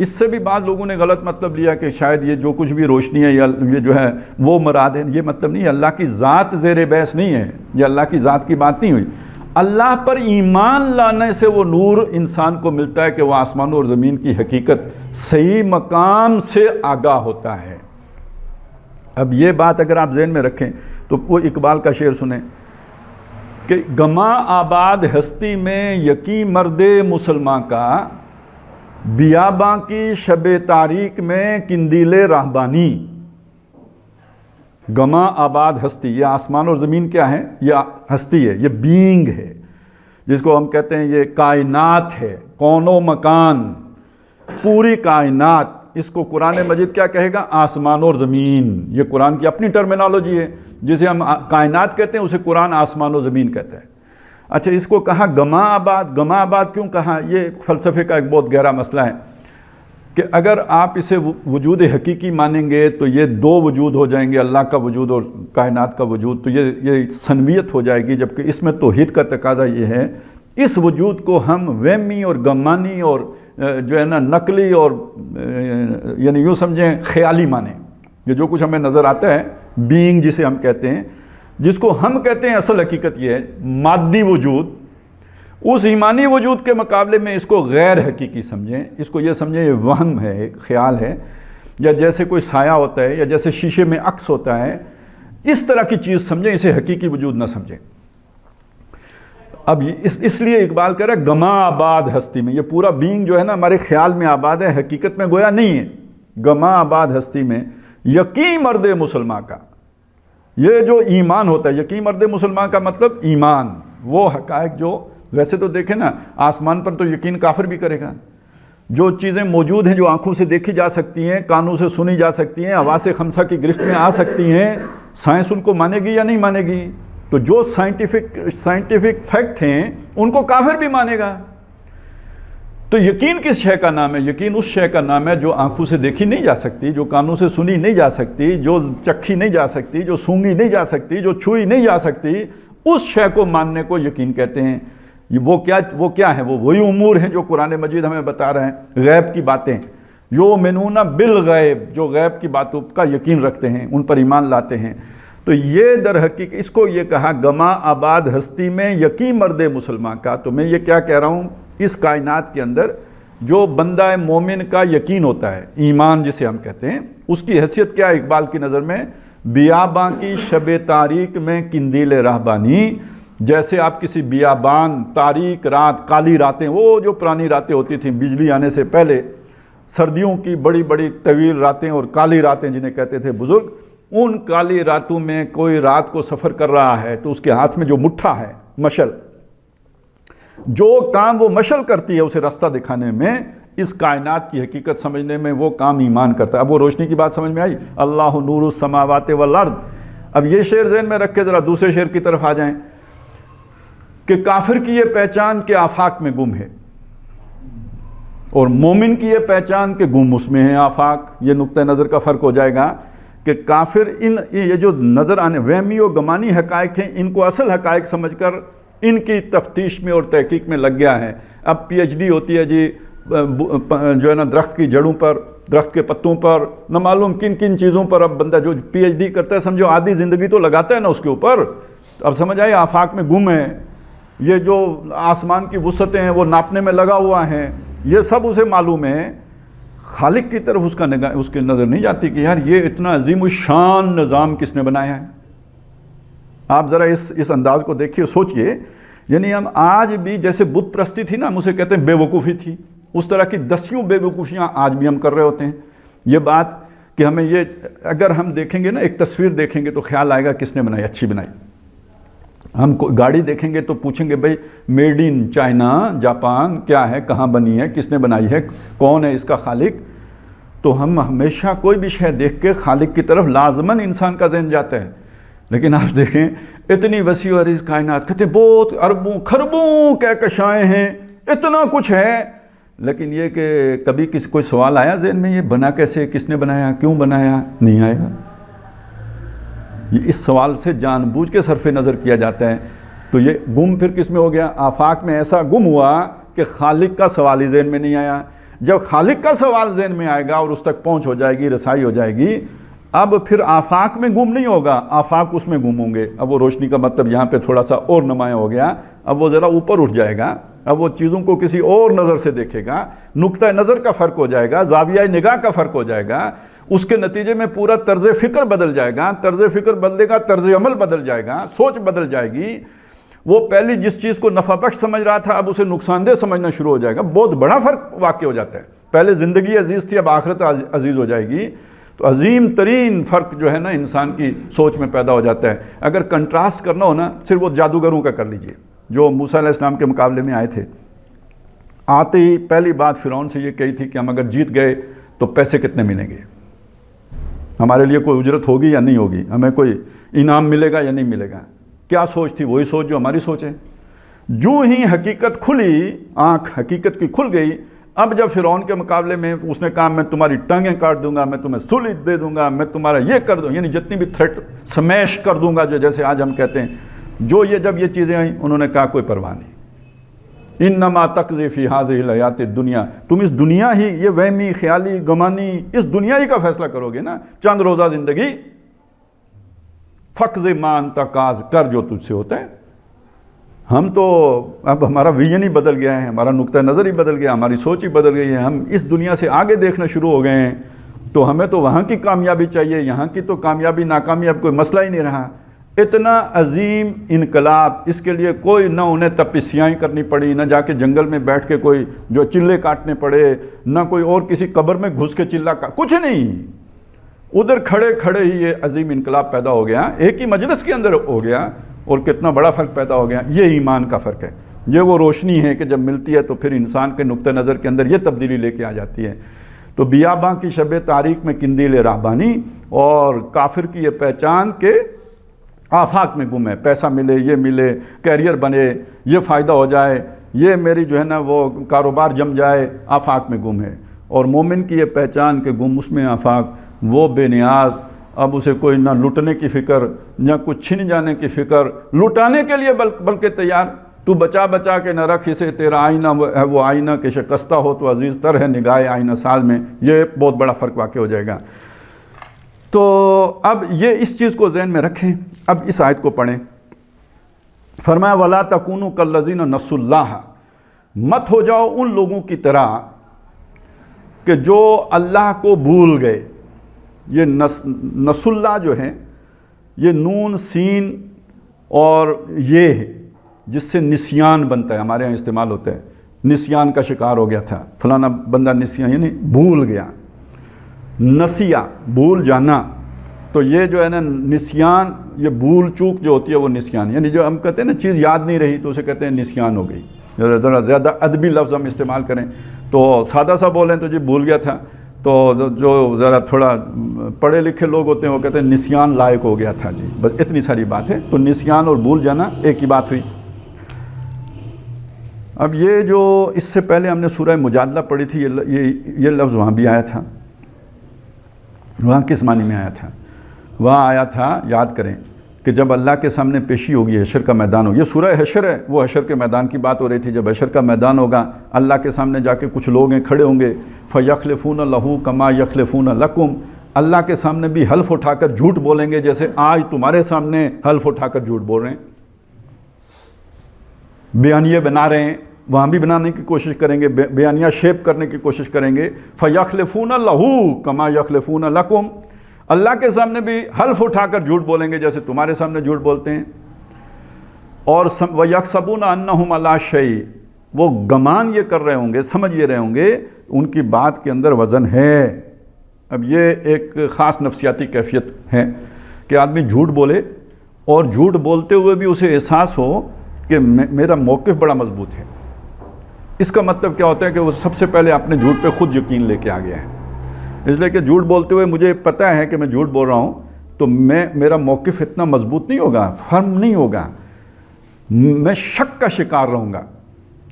اس سے بھی بعض لوگوں نے غلط مطلب لیا کہ شاید یہ جو کچھ بھی روشنی ہے یا یہ جو ہے وہ مراد ہے، یہ مطلب نہیں ہے، اللہ کی ذات زیر بحث نہیں ہے، یہ اللہ کی ذات کی بات نہیں ہوئی۔ اللہ پر ایمان لانے سے وہ نور انسان کو ملتا ہے کہ وہ آسمانوں اور زمین کی حقیقت صحیح مقام سے آگاہ ہوتا ہے۔ اب یہ بات اگر آپ ذہن میں رکھیں تو وہ اقبال کا شعر سنیں کہ گما آباد ہستی میں یقیں مرد مسلمان کا، بیاباں کی شب تاریک میں قندیل راہبانی۔ گما آباد ہستی، یہ آسمان اور زمین کیا ہے؟ یہ ہستی ہے، یہ بینگ ہے، جس کو ہم کہتے ہیں یہ کائنات ہے، کون و مکان، پوری کائنات۔ اس کو قرآن مجید کیا کہے گا؟ آسمان اور زمین۔ یہ قرآن کی اپنی ٹرمینالوجی ہے، جسے ہم کائنات کہتے ہیں اسے قرآن آسمان و زمین کہتا ہے۔ اچھا، اس کو کہا گما آباد۔ گما آباد کیوں کہا؟ یہ فلسفے کا ایک بہت گہرا مسئلہ ہے کہ اگر آپ اسے وجود حقیقی مانیں گے تو یہ دو وجود ہو جائیں گے، اللہ کا وجود اور کائنات کا وجود، تو یہ ثنویت ہو جائے گی، جبکہ اس میں توحید کا تقاضا یہ ہے اس وجود کو ہم وہمی اور گمانی اور جو ہے نا نقلی اور یعنی یوں سمجھیں خیالی مانیں۔ یہ جو کچھ ہمیں نظر آتا ہے بینگ جسے ہم کہتے ہیں، جس کو ہم کہتے ہیں اصل حقیقت یہ ہے مادی وجود، اس ایمانی وجود کے مقابلے میں اس کو غیر حقیقی سمجھیں، اس کو یہ سمجھیں یہ وہم ہے، ایک خیال ہے، یا جیسے کوئی سایہ ہوتا ہے یا جیسے شیشے میں عکس ہوتا ہے، اس طرح کی چیز سمجھیں، اسے حقیقی وجود نہ سمجھیں۔ اب اس لیے اقبال کہہ رہا ہے گما آباد ہستی میں، یہ پورا بینگ جو ہے نا ہمارے خیال میں آباد ہے، حقیقت میں گویا نہیں ہے۔ گما آباد ہستی میں یقین مرد مسلمان کا، یہ جو ایمان ہوتا ہے، یقین مرد مسلمان کا مطلب ایمان، وہ حقائق جو ویسے تو دیکھیں نا آسمان پر تو یقین کافر بھی کرے گا، جو چیزیں موجود ہیں جو آنکھوں سے دیکھی جا سکتی ہیں، کانوں سے سنی جا سکتی ہیں، حواس خمسہ کی گرفت میں آ سکتی ہیں، سائنس ان کو مانے گی یا نہیں مانے گی؟ تو جو سائنٹیفک فیکٹ ہیں ان کو کافر بھی مانے گا۔ تو یقین کس شے کا نام ہے؟ یقین اس شے کا نام ہے جو آنکھوں سے دیکھی نہیں جا سکتی، جو کانوں سے سنی نہیں جا سکتی، جو چکھی نہیں جا سکتی، جو سونگی نہیں جا سکتی، جو چھوئی نہیں جا سکتی، اس شے کو ماننے کو یقین کہتے ہیں۔ وہ کیا ہے؟ وہ وہی امور ہیں جو قرآن مجید ہمیں بتا رہے ہیں، غیب کی باتیں، یؤمنون بالغیب، جو غیب کی باتوں کا یقین رکھتے ہیں، ان پر ایمان لاتے ہیں۔ تو یہ در حقیقت اس کو یہ کہا گما آباد ہستی میں یقین مرد مسلمان کا۔ تو میں یہ کیا کہہ رہا ہوں، اس کائنات کے اندر جو بندہ مومن کا یقین ہوتا ہے، ایمان جسے ہم کہتے ہیں، اس کی حیثیت کیا ہے اقبال کی نظر میں؟ بیاباں کی شب تاریک میں قندیل راہبانی۔ جیسے آپ کسی بیابان، تاریک رات، کالی راتیں، وہ جو پرانی راتیں ہوتی تھیں بجلی آنے سے پہلے، سردیوں کی بڑی بڑی طویل راتیں اور کالی راتیں جنہیں کہتے تھے بزرگ، ان کالی راتوں میں کوئی رات کو سفر کر رہا ہے تو اس کے ہاتھ میں جو مٹھا ہے، مشل، جو کام وہ مشل کرتی ہے اسے راستہ دکھانے میں، اس کائنات کی حقیقت سمجھنے میں وہ کام ایمان کرتا ہے۔ اب وہ روشنی کی بات سمجھ میں آئی؟ اللہ نور السماوات والارض۔ اب یہ شعر ذہن میں رکھ کے ذرا دوسرے شعر کی طرف آ جائیں کہ کافر کی یہ پہچان کہ آفاق میں گم ہے، اور مومن کی یہ پہچان کہ گم اس میں ہے آفاق۔ یہ نقطہ نظر کا فرق ہو جائے گا کہ کافر یہ جو نظر آنے وہمی و گمانی حقائق ہیں، ان کو اصل حقائق سمجھ کر ان کی تفتیش میں اور تحقیق میں لگ گیا ہے۔ اب پی ایچ ڈی ہوتی ہے جی جو ہے نا درخت کی جڑوں پر، درخت کے پتوں پر، نہ معلوم کن کن چیزوں پر۔ اب بندہ جو پی ایچ ڈی کرتا ہے سمجھو آدھی زندگی تو لگاتا ہے نا اس کے اوپر۔ اب سمجھ آئے آفاق میں گم ہے، یہ جو آسمان کی وسعتیں ہیں وہ ناپنے میں لگا ہوا ہے، یہ سب اسے معلوم ہے۔ خالق کی طرف اس کی نظر نہیں جاتی کہ یار یہ اتنا عظیم الشان نظام کس نے بنایا ہے۔ آپ ذرا اس انداز کو دیکھیے، سوچئے، یعنی ہم آج بھی جیسے بت پرستی تھی نا، ہم اسے کہتے ہیں بے وقوفی تھی، اس طرح کی دسیوں بے وقوفیاں آج بھی ہم کر رہے ہوتے ہیں۔ یہ بات کہ ہمیں یہ اگر ہم دیکھیں گے نا، ایک تصویر دیکھیں گے تو خیال آئے گا کس نے بنائی، اچھی بنائی۔ ہم گاڑی دیکھیں گے تو پوچھیں گے بھئی میڈ ان چائنا، جاپان، کیا ہے، کہاں بنی ہے، کس نے بنائی ہے، کون ہے اس کا خالق؟ تو ہم ہمیشہ کوئی بھی شے دیکھ کے خالق کی طرف لازماً انسان کا ذہن جاتا ہے۔ لیکن آپ دیکھیں اتنی وسیع و عریض کائنات، کہتے ہیں بہت اربوں خربوں کہکشائیں ہیں، اتنا کچھ ہے، لیکن یہ کہ کبھی کوئی سوال آیا ذہن میں یہ بنا کیسے، کس نے بنایا، کیوں بنایا؟ نہیں آئے گا۔ یہ اس سوال سے جان بوجھ کے صرف نظر کیا جاتا ہے۔ تو یہ گم پھر کس میں ہو گیا؟ آفاق میں ایسا گم ہوا کہ خالق کا سوال ہی ذہن میں نہیں آیا۔ جب خالق کا سوال ذہن میں آئے گا اور اس تک پہنچ ہو جائے گی، رسائی ہو جائے گی، اب پھر آفاق میں گم نہیں ہوگا، آفاق اس میں گم ہوں گے۔ اب وہ روشنی کا مطلب یہاں پہ تھوڑا سا اور نمایاں ہو گیا، اب وہ ذرا اوپر اٹھ جائے گا، اب وہ چیزوں کو کسی اور نظر سے دیکھے گا، نقطہ نظر کا فرق ہو جائے گا، زاویہ نگاہ کا فرق ہو جائے گا، اس کے نتیجے میں پورا طرز فکر بدل جائے گا، طرز فکر بدلے گا، طرز عمل بدل جائے گا، سوچ بدل جائے گی۔ وہ پہلی جس چیز کو نفع بخش سمجھ رہا تھا اب اسے نقصان دہ سمجھنا شروع ہو جائے گا۔ بہت بڑا فرق واقع ہو جاتا ہے، پہلے زندگی عزیز تھی اب آخرت عزیز ہو جائے گی۔ تو عظیم ترین فرق جو ہے نا انسان کی سوچ میں پیدا ہو جاتا ہے۔ اگر کنٹراسٹ کرنا ہو نا صرف وہ جادوگروں کا کر لیجئے جو موسیٰ علیہ السلام کے مقابلے میں آئے تھے۔ آتے ہی پہلی بات فرعون سے یہ کہی تھی کہ ہم اگر جیت گئے تو پیسے کتنے ملیں گے، ہمارے لیے کوئی اجرت ہوگی یا نہیں ہوگی، ہمیں کوئی انعام ملے گا یا نہیں ملے گا۔ کیا سوچ تھی؟ وہی سوچ جو ہماری سوچ ہے۔ جو ہی حقیقت کھلی، آنکھ حقیقت کی کھل گئی، اب جب فرعون کے مقابلے میں اس نے کہا میں تمہاری ٹانگیں کاٹ دوں گا، میں تمہیں سولی دے دوں گا، میں تمہارا یہ کر دوں، یعنی جتنی بھی تھریٹ سمیش کر دوں گا، جو جیسے آج ہم کہتے ہیں، جو جب یہ چیزیں آئیں انہوں نے کہا کوئی پرواہ نہیں، انما تقضی فی ہذہ الحیات الدنیا، تم اس دنیا ہی، یہ وہمی خیالی گمانی، اس دنیا ہی کا فیصلہ کرو گے نا، چند روزہ زندگی، فقض ما انت قاض، کر جو تجھ سے ہوتا ہے۔ ہم تو اب ہمارا ویژن ہی بدل گیا ہے، ہمارا نقطہ نظر ہی بدل گیا، ہماری سوچ ہی بدل گئی ہے، ہم اس دنیا سے آگے دیکھنا شروع ہو گئے ہیں، تو ہمیں تو وہاں کی کامیابی چاہیے، یہاں کی تو کامیابی ناکامیاب کوئی مسئلہ ہی نہیں رہا۔ اتنا عظیم انقلاب، اس کے لیے کوئی نہ انہیں تپسیاں کرنی پڑی، نہ جا کے جنگل میں بیٹھ کے کوئی جو چلے کاٹنے پڑے، نہ کوئی اور کسی قبر میں گھس کے چلہ کچھ نہیں، ادھر کھڑے کھڑے ہی یہ عظیم انقلاب پیدا ہو گیا، ایک ہی مجلس کے اندر ہو گیا، اور کتنا بڑا فرق پیدا ہو گیا۔ یہ ایمان کا فرق ہے، یہ وہ روشنی ہے کہ جب ملتی ہے تو پھر انسان کے نقطہ نظر کے اندر یہ تبدیلی لے کے آ جاتی ہے۔ تو بیاباں کی شب تاریک میں قندیل راہبانی، اور کافر کی یہ پہچان کہ آفاق میں گم ہے، پیسہ ملے، یہ ملے، کیریئر بنے، یہ فائدہ ہو جائے، یہ میری جو ہے نا وہ کاروبار جم جائے، آفاق میں گم ہے۔ اور مومن کی یہ پہچان کہ گم اس میں آفاق، وہ بے نیاز، اب اسے کوئی نہ لٹنے کی فکر، نہ کچھ چھن جانے کی فکر، لٹانے کے لیے بلکہ تیار، تو بچا بچا کے نہ رکھ اسے، تیرا آئینہ ہے وہ آئینہ کہ شکستہ ہو تو عزیز تر ہے نگاہ آئینہ ساز میں، یہ بہت بڑا فرق واقع ہو جائے گا۔ تو اب یہ اس چیز کو ذہن میں رکھیں۔ اب اس آیت کو پڑھیں، فرمایا وَلَا تَكُونُوا كَالَّذِينَ نَسُوا اللَّهَ، مت ہو جاؤ ان لوگوں کی طرح کہ جو اللہ کو بھول گئے۔ یہ نس اللہ جو ہے یہ نون سین اور یہ ہے جس سے نسیان بنتا ہے، ہمارے ہاں استعمال ہوتا ہے، نسیان کا شکار ہو گیا تھا فلانا بندہ، نسیان یعنی بھول گیا، نسیہ بھول جانا، تو یہ جو ہے نا نسیان، یہ بھول چوک جو ہوتی ہے وہ نسیان، یعنی جو ہم کہتے ہیں نا چیز یاد نہیں رہی تو اسے کہتے ہیں نسیان ہو گئی۔ ذرا زیادہ ادبی لفظ ہم استعمال کریں تو سادہ سا بولیں تو جی بھول گیا تھا، تو جو ذرا تھوڑا پڑھے لکھے لوگ ہوتے ہیں وہ کہتے ہیں نسیان لائق ہو گیا تھا، جی بس اتنی ساری بات ہے۔ تو نسیان اور بھول جانا ایک ہی بات ہوئی۔ اب یہ جو اس سے پہلے ہم نے سورہ مجادلہ پڑھی تھی، یہ لفظ وہاں بھی آیا تھا، وہاں کس معنی میں آیا تھا؟ وہاں آیا تھا، یاد کریں کہ جب اللہ کے سامنے پیشی ہوگی، حشر کا میدان ہو، یہ سورہ حشر ہے، وہ حشر کے میدان کی بات ہو رہی تھی۔ جب حشر کا میدان ہوگا، اللہ کے سامنے جا کے کچھ لوگ ہیں کھڑے ہوں گے، فَيَخْلِفُونَ لَهُ كَمَا يَخْلِفُونَ لَكُمْ، اللہ کے سامنے بھی حلف اٹھا کر جھوٹ بولیں گے جیسے آج تمہارے سامنے حلف اٹھا کر جھوٹ بول رہے ہیں، بیانیے بنا رہے ہیں، وہاں بھی بنانے کی کوشش کریں گے، بیانیہ شیپ کرنے کی کوشش کریں گے۔ فَيَخْلِفُونَ لَهُ كَمَا يَخْلِفُونَ لَكُمْ، اللہ کے سامنے بھی حلف اٹھا کر جھوٹ بولیں گے جیسے تمہارے سامنے جھوٹ بولتے ہیں۔ اور وَيَحْسَبُونَ أَنَّهُمْ عَلَىٰ شَيْءٍ، وہ گمان یہ کر رہے ہوں گے، سمجھ یہ رہے ہوں گے ان کی بات کے اندر وزن ہے۔ اب یہ ایک خاص نفسیاتی کیفیت ہے کہ آدمی جھوٹ بولے اور جھوٹ بولتے ہوئے بھی اسے احساس ہو کہ میرا موقف بڑا مضبوط ہے۔ اس کا مطلب کیا ہوتا ہے کہ وہ سب سے پہلے اپنے جھوٹ پہ خود یقین لے کے آ گیا ہے، اس لیے کہ جھوٹ بولتے ہوئے مجھے پتہ ہے کہ میں جھوٹ بول رہا ہوں تو میرا موقف اتنا مضبوط نہیں ہوگا، فرم نہیں ہوگا، میں شک کا شکار رہوں گا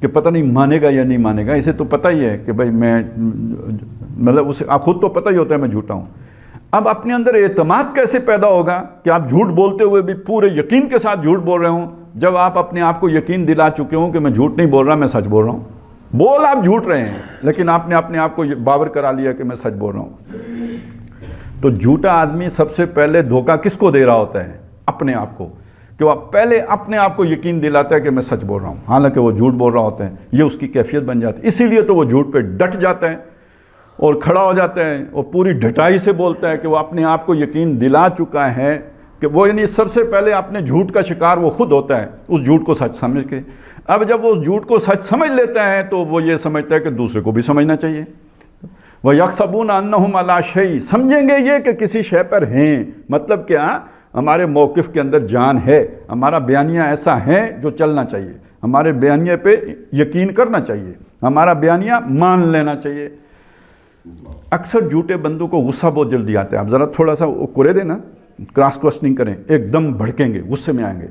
کہ پتہ نہیں مانے گا یا نہیں مانے گا۔ اسے تو پتہ ہی ہے کہ بھائی میں مطلب اسے خود تو پتہ ہی ہوتا ہے میں جھوٹا ہوں۔ اب اپنے اندر اعتماد کیسے پیدا ہوگا کہ آپ جھوٹ بولتے ہوئے بھی پورے یقین کے ساتھ جھوٹ بول رہے ہوں، جب آپ اپنے آپ کو یقین دلا چکے ہوں کہ میں جھوٹ نہیں بول رہا، میں سچ بول رہا ہوں۔ بول آپ جھوٹ رہے ہیں لیکن آپ نے اپنے آپ کو یہ باور کرا لیا کہ میں سچ بول رہا ہوں. تو جھوٹا آدمی سب سے پہلے دھوکہ کس کو دے رہا ہوتا ہے؟ اپنے آپ کو، کہ وہ پہلے اپنے آپ کو یقین دلاتا ہے کہ میں سچ بول رہا ہوں، حالانکہ وہ جھوٹ بول رہا ہوتا ہے. یہ اس کی کیفیت بن جاتی ہے، اسی لیے تو وہ جھوٹ پہ ڈٹ جاتا ہے اور کھڑا ہو جاتا ہے اور پوری ڈھٹائی سے بولتا ہے کہ وہ اپنے آپ کو یقین دلا چکا ہے کہ وہ، یعنی سب سے پہلے اپنے جھوٹ کا شکار وہ خود ہوتا ہے اس جھوٹ کو سچ سمجھ کے. اب جب وہ اس جھوٹ کو سچ سمجھ لیتا ہے تو وہ یہ سمجھتا ہے کہ دوسرے کو بھی سمجھنا چاہیے. وَيَحْسَبُونَ أَنَّهُمْ عَلَىٰ شَيْءٍ، سمجھیں گے یہ کہ کسی شے پر ہیں. مطلب کیا؟ ہمارے موقف کے اندر جان ہے، ہمارا بیانیہ ایسا ہے جو چلنا چاہیے، ہمارے بیانیے پہ یقین کرنا چاہیے، ہمارا بیانیہ مان لینا چاہیے. اکثر جھوٹے بندوں کو غصہ بہت جلدی آتا ہے. آپ ذرا تھوڑا سا کرے دیں نا، کراس کوسچننگ کریں، ایک دم بھڑکیں گے، غصے میں آئیں گے.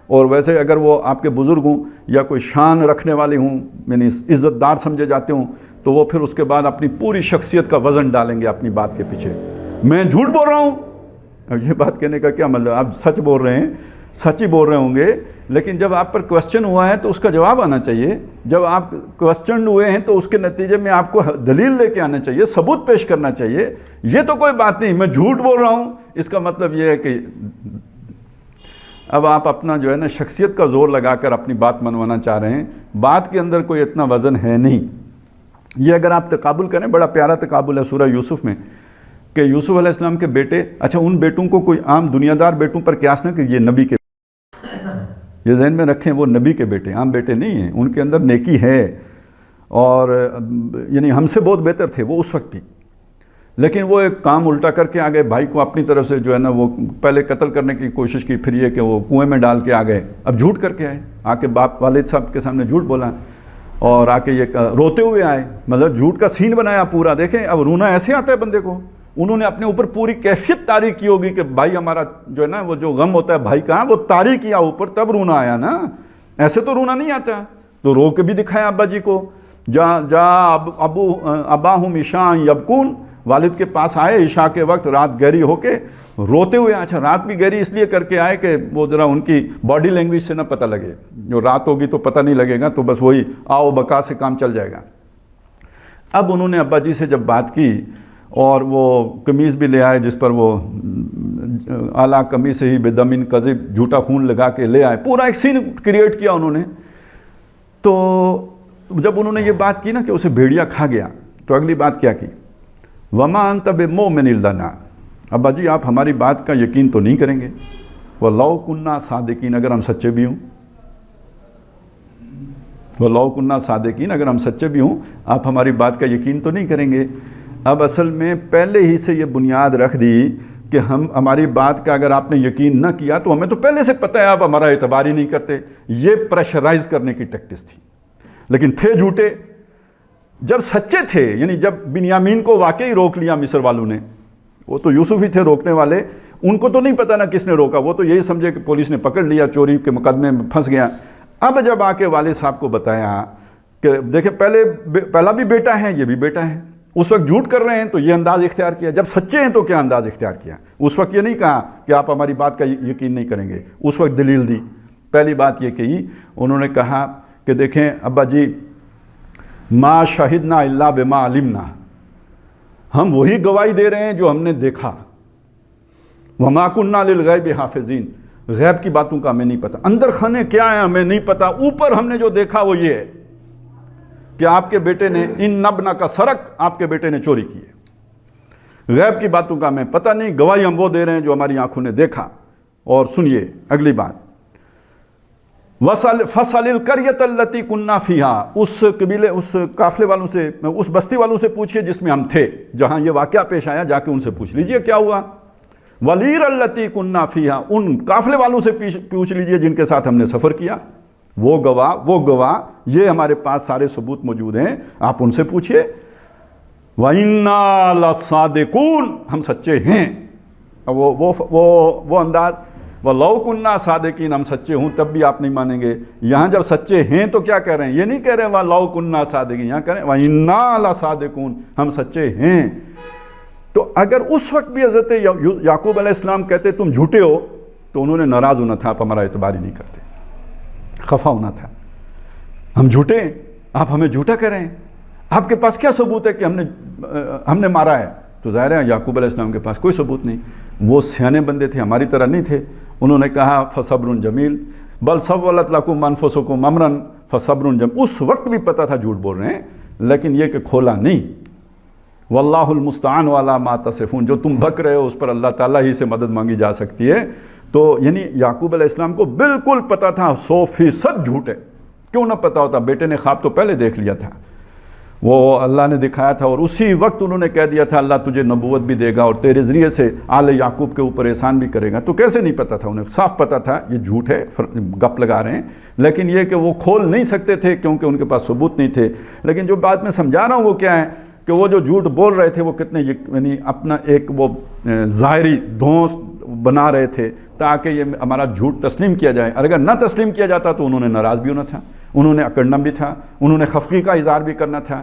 اور ویسے اگر وہ آپ کے بزرگ ہوں یا کوئی شان رکھنے والے ہوں، یعنی عزت دار سمجھے جاتے ہوں، تو وہ پھر اس کے بعد اپنی پوری شخصیت کا وزن ڈالیں گے اپنی بات کے پیچھے. میں جھوٹ بول رہا ہوں. اب یہ بات کہنے کا کیا مطلب؟ آپ سچ بول رہے ہیں، سچ ہی بول رہے ہوں گے، لیکن جب آپ پر کوسچن ہوا ہے تو اس کا جواب آنا چاہیے. جب آپ کوسچن ہوئے ہیں تو اس کے نتیجے میں آپ کو دلیل لے کے آنا چاہیے، ثبوت پیش کرنا چاہیے. یہ تو کوئی بات نہیں، میں جھوٹ بول رہا ہوں، اس کا مطلب یہ ہے کہ اب آپ اپنا جو ہے نا شخصیت کا زور لگا کر اپنی بات منوانا چاہ رہے ہیں. بات کے اندر کوئی اتنا وزن ہے نہیں. یہ اگر آپ تقابل کریں، بڑا پیارا تقابل ہے سورہ یوسف میں، کہ یوسف علیہ السلام کے بیٹے، اچھا ان بیٹوں کو کوئی عام دنیا دار بیٹوں پر قیاس نہ کہ یہ نبی کے، یہ ذہن میں رکھیں وہ نبی کے بیٹے، عام بیٹے نہیں ہیں، ان کے اندر نیکی ہے اور یعنی ہم سے بہت بہتر تھے وہ اس وقت بھی. لیکن وہ ایک کام الٹا کر کے آ گئے، بھائی کو اپنی طرف سے جو ہے نا وہ پہلے قتل کرنے کی کوشش کی، پھر یہ کہ وہ کنویں میں ڈال کے آ گئے. اب جھوٹ کر کے آئے، آ کے باپ والد صاحب کے سامنے جھوٹ بولا اور آ کے یہ روتے ہوئے آئے، مطلب جھوٹ کا سین بنایا پورا. دیکھیں اب رونا ایسے آتا ہے بندے کو. انہوں نے اپنے اوپر پوری کیفیت طاری کی ہوگی کہ بھائی ہمارا جو ہے نا وہ جو غم ہوتا ہے بھائی کا، وہ طاری کیا اوپر، تب رونا آیا نا. ایسے تو رونا نہیں آتا. تو رو کے بھی دکھایا ابا جی کو. جا اباہم عشاء یبکون، والد کے پاس آئے عشاء کے وقت، رات گہری ہو کے روتے ہوئے. اچھا رات بھی گہری اس لیے کر کے آئے کہ وہ ذرا ان کی باڈی لینگویج سے نہ پتہ لگے، جو رات ہوگی تو پتہ نہیں لگے گا، تو بس وہی آؤ بکا سے کام چل جائے گا. اب انہوں نے ابا جی سے جب بات کی اور وہ قمیض بھی لے آئے جس پر وہ اعلیٰ قمیص ہی بدمن کذب، جھوٹا خون لگا کے لے آئے، پورا ایک سین کریٹ کیا انہوں نے. تو جب انہوں نے یہ بات کی نا کہ اسے بھیڑیا کھا گیا، تو اگلی بات کیا کی؟ وما انت بمؤمن لنا، ابا جی آپ ہماری بات کا یقین تو نہیں کریں گے. وَلَوْ كُنَّا صَادِقِينَ، اگر ہم سچے بھی ہوں، وَلَوْ كُنَّا صَادِقِينَ، اگر ہم سچے بھی ہوں آپ ہماری بات کا یقین تو نہیں کریں گے. اب اصل میں پہلے ہی سے یہ بنیاد رکھ دی کہ ہماری بات کا اگر آپ نے یقین نہ کیا تو ہمیں تو پہلے سے پتہ ہے آپ ہمارا اعتبار ہی نہیں کرتے. یہ پریشرائز کرنے کی ٹیکٹس تھی. لیکن تھے جھوٹے. جب سچے تھے، یعنی جب بنیامین کو واقعی روک لیا مصر والوں نے، وہ تو یوسف ہی تھے روکنے والے، ان کو تو نہیں پتہ نا کس نے روکا، وہ تو یہی سمجھے کہ پولیس نے پکڑ لیا، چوری کے مقدمے میں پھنس گیا. اب جب آ کے والد صاحب کو بتایا کہ دیکھیں پہلا بھی بیٹا ہے، یہ بھی بیٹا ہے، اس وقت جھوٹ کر رہے ہیں تو یہ انداز اختیار کیا، جب سچے ہیں تو کیا انداز اختیار کیا. اس وقت یہ نہیں کہا کہ آپ ہماری بات کا یقین نہیں کریں گے، اس وقت دلیل دی. پہلی بات یہ کہی، انہوں نے کہا کہ دیکھیں ابا جی ما شہدنا الا بما علمنا، ہم وہی گواہی دے رہے ہیں جو ہم نے دیکھا. وما كنا للغیب حافظین، غیب کی باتوں کا ہمیں نہیں پتہ، اندر خانے کیا ہے ہمیں نہیں پتہ. اوپر ہم نے جو دیکھا وہ یہ ہے کہ آپ کے بیٹے نے ان ابنا کا سرق، آپ کے بیٹے نے چوری کی ہے. غیب کی باتوں کا ہمیں پتہ نہیں، گواہی ہم وہ دے رہے ہیں جو ہماری آنکھوں نے دیکھا. اور سنیے اگلی بات، فَصَلِ الْقَرْيَةَ الَّتِي كُنَّا فِيهَا، اس قبیلے، اس قافلے والوں سے، اس بستی والوں سے پوچھئے جس میں ہم تھے، جہاں یہ واقعہ پیش آیا، جا کے ان سے پوچھ لیجئے کیا ہوا. وَلِيرَ الَّتِي كُنَّا فِيهَا، ان قافلے والوں سے پوچھ لیجئے جن کے ساتھ ہم نے سفر کیا. وہ گواہ، یہ ہمارے پاس سارے ثبوت موجود ہیں، آپ ان سے پوچھئے. وَإِنَّا لَصَادِقُونَ، ہم سچے ہیں. وہ انداز، وَلَوْ كُنَّا صَادِقِينَ، ہم سچے ہوں تب بھی آپ نہیں مانیں گے. یہاں جب سچے ہیں تو کیا کہہ رہے ہیں؟ یہ نہیں کہہ رہے ہیں وَلَوْ كُنَّا صَادِقِينَ، یہاں کہہ رہے ہیں وَإِنَّا لَصَادِقُونَ، ہم سچے ہیں. تو اگر اس وقت بھی حضرت یعقوب علیہ السلام کہتے تم جھوٹے ہو تو انہوں نے ناراض ہونا تھا، آپ ہمارا اعتبار ہی نہیں کرتے، خفا ہونا تھا. ہم جھوٹے ہیں، آپ ہمیں جھوٹا کہہ رہے ہیں، آپ کے پاس کیا ثبوت ہے کہ ہم نے مارا ہے؟ تو ظاہر ہے یعقوب علیہ السلام کے پاس کوئی ثبوت نہیں، وہ سیانے بندے تھے، ہماری طرح نہیں تھے۔ انہوں نے کہا فصبر جمیل بل سولت لکم انفسکم امرا فصبر جمیل، اس وقت بھی پتہ تھا جھوٹ بول رہے ہیں، لیکن یہ کہ کھولا نہیں۔ واللہ المستعان علی ما تصفون، جو تم بک رہے ہو اس پر اللہ تعالیٰ ہی سے مدد مانگی جا سکتی ہے۔ تو یعنی یعقوب علیہ السلام کو بالکل پتہ تھا 100% جھوٹ ہے، کیوں نہ پتہ ہوتا، بیٹے نے خواب تو پہلے دیکھ لیا تھا، وہ اللہ نے دکھایا تھا، اور اسی وقت انہوں نے کہہ دیا تھا اللہ تجھے نبوت بھی دے گا اور تیرے ذریعے سے آل یعقوب کے اوپر احسان بھی کرے گا۔ تو کیسے نہیں پتہ تھا؟ انہیں صاف پتہ تھا یہ جھوٹ ہے، گپ لگا رہے ہیں، لیکن یہ کہ وہ کھول نہیں سکتے تھے کیونکہ ان کے پاس ثبوت نہیں تھے۔ لیکن جو بات میں سمجھا رہا ہوں وہ کیا ہے کہ وہ جو جھوٹ بول رہے تھے وہ کتنے یعنی اپنا ایک وہ ظاہری دھونس بنا رہے تھے تاکہ یہ ہمارا جھوٹ تسلیم کیا جائے، اور اگر نہ تسلیم کیا جاتا تو انہوں نے ناراض بھی ہونا تھا، انہوں نے اکڑنا بھی تھا، انہوں نے خفگی کا اظہار بھی کرنا تھا۔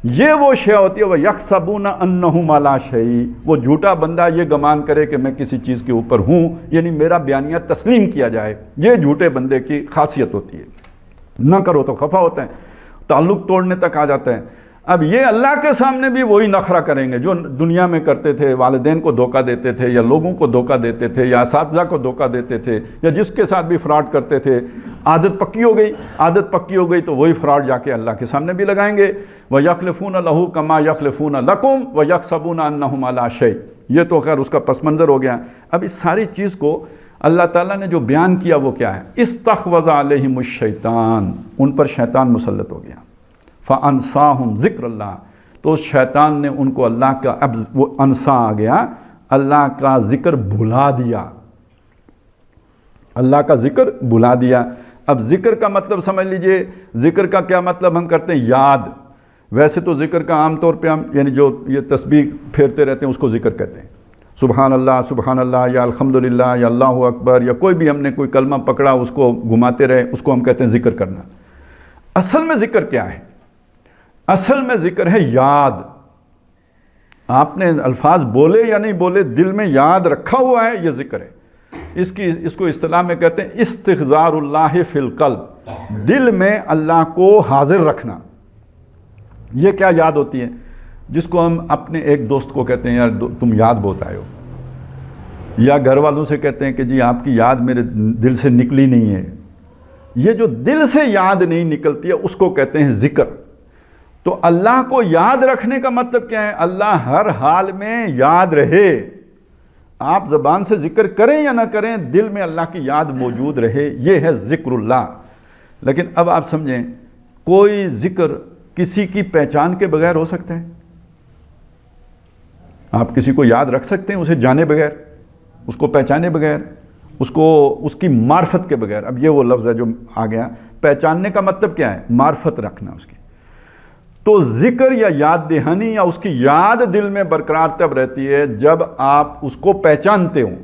یہ وہ شے ہوتی ہے وہ یحسبون انہم علی شیء، وہ جھوٹا بندہ یہ گمان کرے کہ میں کسی چیز کے اوپر ہوں، یعنی میرا بیانیہ تسلیم کیا جائے، یہ جھوٹے بندے کی خاصیت ہوتی ہے۔ نہ کرو تو خفا ہوتا ہے، تعلق توڑنے تک آ جاتا ہے۔ اب یہ اللہ کے سامنے بھی وہی نخرہ کریں گے جو دنیا میں کرتے تھے، والدین کو دھوکہ دیتے تھے یا لوگوں کو دھوکہ دیتے تھے یا اساتذہ کو دھوکہ دیتے تھے یا جس کے ساتھ بھی فراڈ کرتے تھے۔ عادت پکی ہو گئی تو وہی فراڈ جا کے اللہ کے سامنے بھی لگائیں گے۔ وَيَخْلِفُونَ لَهُ كَمَا يَخْلِفُونَ لَكُمْ وَيَحْسَبُونَ أَنَّهُمْ عَلَىٰ شَيْءٍ، یہ تو خیر اس کا پس منظر ہو گیا۔ اب اس ساری چیز کو اللہ تعالیٰ نے جو بیان کیا وہ کیا ہے؟ استحوذ علیہم الشیطان، ان پر شیطان مسلط ہو گیا۔ فَأَنْسَاهُمْ ذِكْرَ اللَّهِ، تو شیطان نے ان کو اللہ کا، اب وہ انسا آ گیا، اللہ کا ذکر بھلا دیا، اللہ کا ذکر بھلا دیا۔ اب ذکر کا مطلب سمجھ لیجئے، ذکر کا کیا مطلب ہم کرتے ہیں؟ یاد۔ ویسے تو ذکر کا عام طور پہ ہم یعنی جو یہ تسبیح پھیرتے رہتے ہیں اس کو ذکر کہتے ہیں، سبحان اللہ یا الحمدللہ یا اللہ اکبر، یا کوئی بھی ہم نے کوئی کلمہ پکڑا اس کو گھماتے رہے، اس کو ہم کہتے ہیں ذکر کرنا۔ اصل میں ذکر کیا ہے؟ اصل میں ذکر ہے یاد۔ آپ نے الفاظ بولے یا نہیں بولے، دل میں یاد رکھا ہوا ہے، یہ ذکر ہے۔ اس کو اصطلاح میں کہتے ہیں استحضار اللہ فی القلب، دل میں اللہ کو حاضر رکھنا۔ یہ کیا یاد ہوتی ہے؟ جس کو ہم اپنے ایک دوست کو کہتے ہیں یار تم یاد بہت آئے ہو، یا گھر والوں سے کہتے ہیں کہ جی آپ کی یاد میرے دل سے نکلی نہیں ہے۔ یہ جو دل سے یاد نہیں نکلتی ہے اس کو کہتے ہیں ذکر۔ تو اللہ کو یاد رکھنے کا مطلب کیا ہے؟ اللہ ہر حال میں یاد رہے، آپ زبان سے ذکر کریں یا نہ کریں، دل میں اللہ کی یاد موجود رہے، یہ ہے ذکر اللہ۔ لیکن اب آپ سمجھیں، کوئی ذکر کسی کی پہچان کے بغیر ہو سکتا ہے؟ آپ کسی کو یاد رکھ سکتے ہیں اسے جانے بغیر، اس کو پہچانے بغیر، اس کی معرفت کے بغیر؟ اب یہ وہ لفظ ہے جو آ گیا، پہچاننے کا مطلب کیا ہے؟ معرفت رکھنا اس کی۔ تو ذکر یا یاد دہانی یا اس کی یاد دل میں برقرار تب رہتی ہے جب آپ اس کو پہچانتے ہوں۔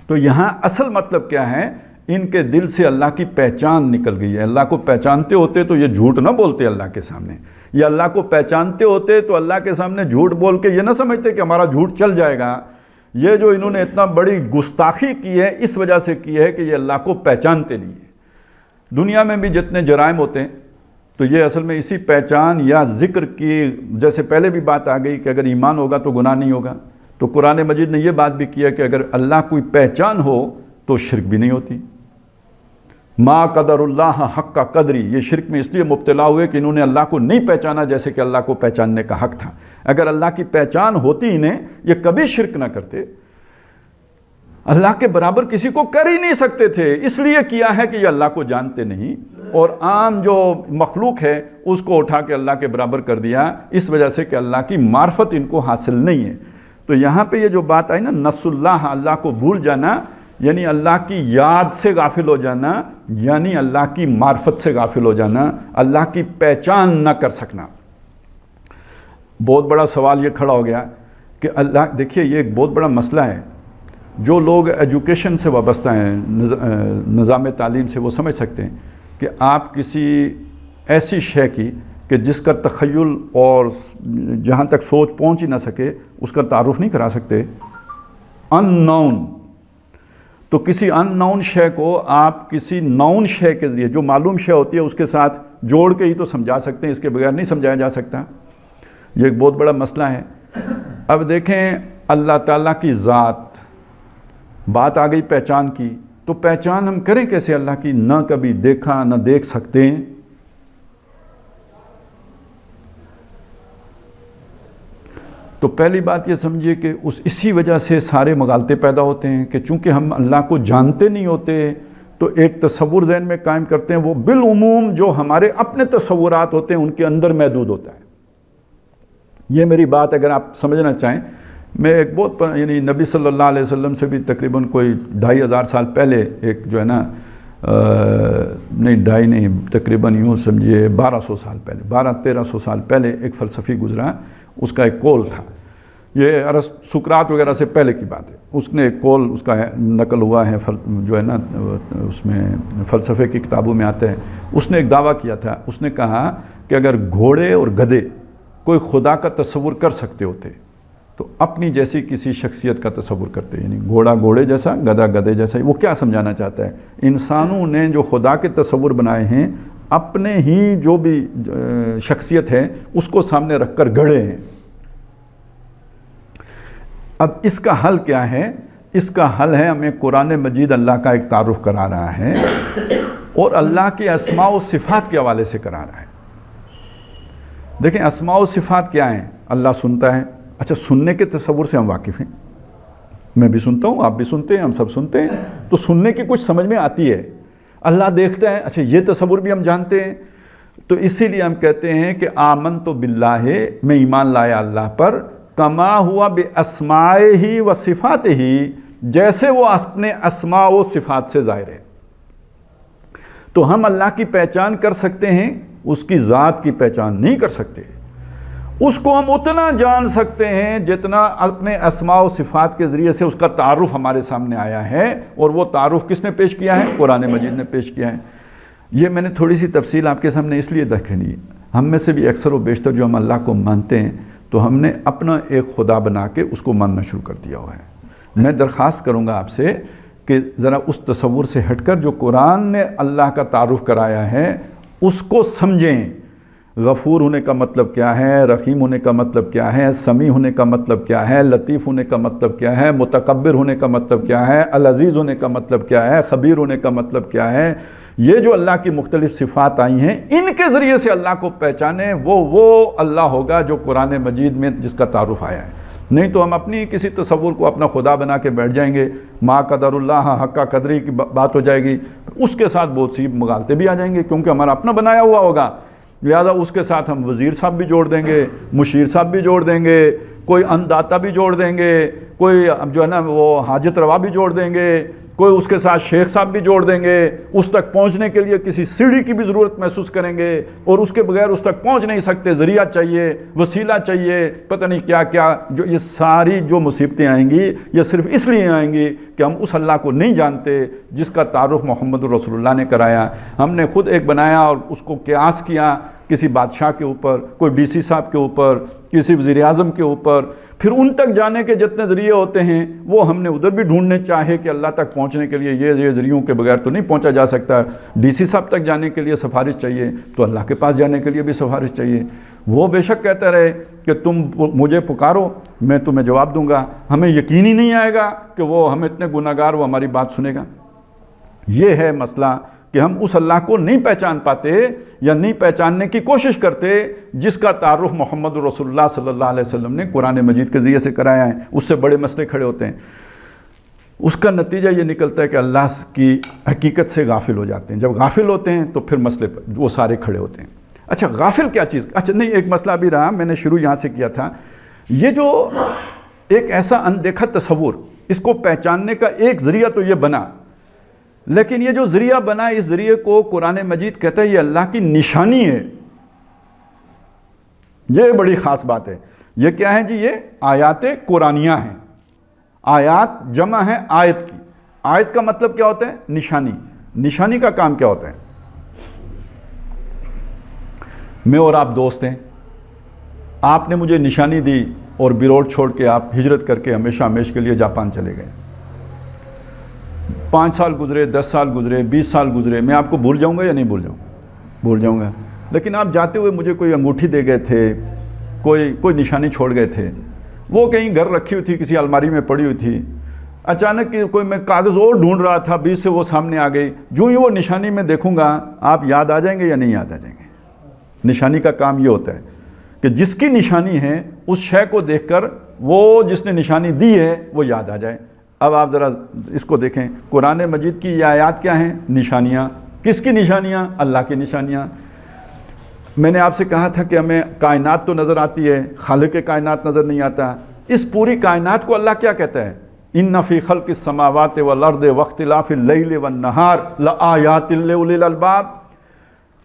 تو یہاں اصل مطلب کیا ہے؟ ان کے دل سے اللہ کی پہچان نکل گئی ہے۔ اللہ کو پہچانتے ہوتے تو یہ جھوٹ نہ بولتے اللہ کے سامنے، یا اللہ کو پہچانتے ہوتے تو اللہ کے سامنے جھوٹ بول کے یہ نہ سمجھتے کہ ہمارا جھوٹ چل جائے گا۔ یہ جو انہوں نے اتنا بڑی گستاخی کی ہے اس وجہ سے کی ہے کہ یہ اللہ کو پہچانتے نہیں ہیں۔ دنیا میں بھی جتنے جرائم ہوتے ہیں تو یہ اصل میں اسی پہچان یا ذکر کی، جیسے پہلے بھی بات آ گئی کہ اگر ایمان ہوگا تو گناہ نہیں ہوگا، تو قرآن مجید نے یہ بات بھی کی ہے کہ اگر اللہ کوئی پہچان ہو تو شرک بھی نہیں ہوتی۔ ما قدر اللہ حق کا قدری، یہ شرک میں اس لیے مبتلا ہوئے کہ انہوں نے اللہ کو نہیں پہچانا جیسے کہ اللہ کو پہچاننے کا حق تھا۔ اگر اللہ کی پہچان ہوتی انہیں، یہ کبھی شرک نہ کرتے، اللہ کے برابر کسی کو کر ہی نہیں سکتے تھے۔ اس لیے کیا ہے کہ یہ اللہ کو جانتے نہیں، اور عام جو مخلوق ہے اس کو اٹھا کے اللہ کے برابر کر دیا، اس وجہ سے کہ اللہ کی معرفت ان کو حاصل نہیں ہے۔ تو یہاں پہ یہ جو بات آئی نا، نس اللہ، اللہ کو بھول جانا، یعنی اللہ کی یاد سے غافل ہو جانا، یعنی اللہ کی معرفت سے غافل ہو جانا، اللہ کی پہچان نہ کر سکنا۔ بہت بڑا سوال یہ کھڑا ہو گیا کہ اللہ، دیکھیے یہ ایک بہت بڑا مسئلہ ہے۔ جو لوگ ایجوکیشن سے وابستہ ہیں، نظام تعلیم سے، وہ سمجھ سکتے ہیں کہ آپ کسی ایسی شے کی کہ جس کا تخیل اور جہاں تک سوچ پہنچ ہی نہ سکے اس کا تعارف نہیں کرا سکتے، ان نون۔ تو کسی ان ناؤن شے کو آپ کسی ناؤن شے کے ذریعے جو معلوم شے ہوتی ہے اس کے ساتھ جوڑ کے ہی تو سمجھا سکتے ہیں، اس کے بغیر نہیں سمجھایا جا سکتا. یہ ایک بہت بڑا مسئلہ ہے. اب دیکھیں اللہ تعالیٰ کی ذات، بات آ گئی پہچان کی، تو پہچان ہم کریں کیسے اللہ کی؟ نہ کبھی دیکھا نہ دیکھ سکتے ہیں. تو پہلی بات یہ سمجھیے کہ اسی وجہ سے سارے مغالطے پیدا ہوتے ہیں کہ چونکہ ہم اللہ کو جانتے نہیں ہوتے تو ایک تصور ذہن میں قائم کرتے ہیں، وہ بالعموم جو ہمارے اپنے تصورات ہوتے ہیں ان کے اندر محدود ہوتا ہے. یہ میری بات اگر آپ سمجھنا چاہیں، میں ایک بہت یعنی نبی صلی اللہ علیہ وسلم سے بھی تقریباً کوئی 2500 سال پہلے ایک جو ہے نا تقریباً یوں سمجھیے 1200 سال پہلے 1300 سال پہلے ایک فلسفی گزرا، اس کا ایک قول تھا. یہ سقراط وغیرہ سے پہلے کی بات ہے. اس نے ایک قول اس کا نقل ہوا ہے جو ہے نا اس میں فلسفے کی کتابوں میں آتا ہے. اس نے ایک دعویٰ کیا تھا، اس نے کہا کہ اگر گھوڑے اور گدھے کوئی خدا کا تصور کر سکتے ہوتے تو اپنی جیسی کسی شخصیت کا تصور کرتے. یعنی گھوڑا گھوڑے جیسا، گدھا گدھے جیسا. وہ کیا سمجھانا چاہتا ہے؟ انسانوں نے جو خدا کے تصور بنائے ہیں اپنے ہی جو بھی شخصیت ہے اس کو سامنے رکھ کر گڑھے ہیں. اب اس کا حل کیا ہے؟ اس کا حل ہے ہمیں قرآن مجید اللہ کا ایک تعارف کرا رہا ہے اور اللہ کے اسماء و صفات کے حوالے سے کرا رہا ہے. دیکھیں اسماء و صفات کیا ہیں؟ اللہ سنتا ہے. اچھا سننے کے تصور سے ہم واقف ہیں، میں بھی سنتا ہوں، آپ بھی سنتے ہیں، ہم سب سنتے ہیں، تو سننے کی کچھ سمجھ میں آتی ہے. اللہ دیکھتا ہے، اچھا یہ تصور بھی ہم جانتے ہیں. تو اسی لیے ہم کہتے ہیں کہ آمنت باللہ، میں ایمان لایا اللہ پر، کما ہوا باسمائہ و صفاتہ، جیسے وہ اپنے اسماء و صفات سے ظاہر ہے. تو ہم اللہ کی پہچان کر سکتے ہیں، اس کی ذات کی پہچان نہیں کر سکتے. اس کو ہم اتنا جان سکتے ہیں جتنا اپنے اسماء و صفات کے ذریعے سے اس کا تعارف ہمارے سامنے آیا ہے. اور وہ تعارف کس نے پیش کیا ہے؟ قرآن مجید نے پیش کیا ہے. یہ میں نے تھوڑی سی تفصیل آپ کے سامنے اس لیے رکھی. ہم میں سے بھی اکثر و بیشتر جو ہم اللہ کو مانتے ہیں تو ہم نے اپنا ایک خدا بنا کے اس کو ماننا شروع کر دیا ہوا ہے. میں درخواست کروں گا آپ سے کہ ذرا اس تصور سے ہٹ کر جو قرآن نے اللہ کا تعارف کرایا ہے اس کو سمجھیں. غفور ہونے کا مطلب کیا ہے، رحیم ہونے کا مطلب کیا ہے، سمیع ہونے کا مطلب کیا ہے، لطیف ہونے کا مطلب کیا ہے، متکبر ہونے کا مطلب کیا ہے، العزیز ہونے کا مطلب کیا ہے، خبیر ہونے کا مطلب کیا ہے. یہ جو اللہ کی مختلف صفات آئی ہیں ان کے ذریعے سے اللہ کو پہچانے، وہ اللہ ہوگا جو قرآن مجید میں جس کا تعارف آیا ہے. نہیں تو ہم اپنی کسی تصور کو اپنا خدا بنا کے بیٹھ جائیں گے، ما قدر اللہ حق قدری کی بات ہو جائے گی. اس کے ساتھ بہت سی مغالطے بھی آ جائیں گے کیونکہ ہمارا اپنا بنایا ہوا ہوگا. لہذا اس کے ساتھ ہم وزیر صاحب بھی جوڑ دیں گے، مشیر صاحب بھی جوڑ دیں گے، کوئی انداتا بھی جوڑ دیں گے، کوئی جو ہے نا وہ حاجت روا بھی جوڑ دیں گے، کوئی اس کے ساتھ شیخ صاحب بھی جوڑ دیں گے. اس تک پہنچنے کے لیے کسی سیڑھی کی بھی ضرورت محسوس کریں گے اور اس کے بغیر اس تک پہنچ نہیں سکتے. ذریعہ چاہیے، وسیلہ چاہیے، پتہ نہیں کیا کیا. جو یہ ساری جو مصیبتیں آئیں گی یہ صرف اس لیے آئیں گی کہ ہم اس اللہ کو نہیں جانتے جس کا تعارف محمد رسول اللہ نے کرایا. ہم نے خود ایک بنایا اور اس کو قیاس کیا کسی بادشاہ کے اوپر، کوئی ڈی سی صاحب کے اوپر، کسی وزیر اعظم کے اوپر. پھر ان تک جانے کے جتنے ذریعے ہوتے ہیں وہ ہم نے ادھر بھی ڈھونڈنے چاہے کہ اللہ تک پہنچنے کے لیے یہ ذریعوں کے بغیر تو نہیں پہنچا جا سکتا. ڈی سی صاحب تک جانے کے لیے سفارش چاہیے تو اللہ کے پاس جانے کے لیے بھی سفارش چاہیے. وہ بے شک کہتا رہے کہ تم مجھے پکارو میں تمہیں جواب دوں گا، ہمیں یقین ہی نہیں آئے گا کہ وہ ہم اتنے گناہ گار وہ ہماری بات سنے گا. یہ ہے مسئلہ کہ ہم اس اللہ کو نہیں پہچان پاتے یا نہیں پہچاننے کی کوشش کرتے جس کا تعارف محمد رسول اللہ صلی اللہ علیہ وسلم نے قرآن مجید کے ذریعے سے کرایا ہے. اس سے بڑے مسئلے کھڑے ہوتے ہیں. اس کا نتیجہ یہ نکلتا ہے کہ اللہ کی حقیقت سے غافل ہو جاتے ہیں. جب غافل ہوتے ہیں تو پھر مسئلے وہ سارے کھڑے ہوتے ہیں. اچھا غافل کیا چیز؟ اچھا نہیں، ایک مسئلہ بھی رہا، میں نے شروع یہاں سے کیا تھا. یہ جو ایک ایسا اندیکھا تصور، اس کو پہچاننے کا ایک ذریعہ تو یہ بنا، لیکن یہ جو ذریعہ بنا اس ذریعے کو قرآن مجید کہتا ہے یہ اللہ کی نشانی ہے. یہ بڑی خاص بات ہے. یہ کیا ہے جی؟ یہ آیات قرآنیہ ہیں. آیات جمع ہے آیت کی. آیت کا مطلب کیا ہوتا ہے؟ نشانی. نشانی کا کام کیا ہوتا ہے؟ میں اور آپ دوست ہیں، آپ نے مجھے نشانی دی اور بیروٹ چھوڑ کے آپ ہجرت کر کے ہمیشہ ہمیش کے لیے جاپان چلے گئے. 5 سال گزرے، 10 سال گزرے، 20 سال گزرے، میں آپ کو بھول جاؤں گا یا نہیں بھول جاؤں گا؟ بھول جاؤں گا. لیکن آپ جاتے ہوئے مجھے کوئی انگوٹھی دے گئے تھے، کوئی نشانی چھوڑ گئے تھے، وہ کہیں گھر رکھی ہوئی تھی، کسی الماری میں پڑی ہوئی تھی، اچانک کوئی میں کاغذ اور ڈھونڈ رہا تھا، بیچ سے وہ سامنے آ گئی، جو ہی وہ نشانی میں دیکھوں گا آپ یاد آ جائیں گے یا نہیں یاد آ جائیں گے؟ نشانی کا کام یہ ہوتا ہے کہ جس کی نشانی ہے اس شے کو دیکھ کر وہ جس نے نشانی دی ہے وہ یاد آ جائے. اب آپ ذرا اس کو دیکھیں، قرآن مجید کی یہ آیات کیا ہیں؟ نشانیاں. کس کی نشانیاں؟ اللہ کی نشانیاں. میں نے آپ سے کہا تھا کہ ہمیں کائنات تو نظر آتی ہے، خالق کائنات نظر نہیں آتا. اس پوری کائنات کو اللہ کیا کہتا ہے؟ ان فی خلق السماوات والارض واختلاف اللیل والنہار لآیات لأولی الالباب.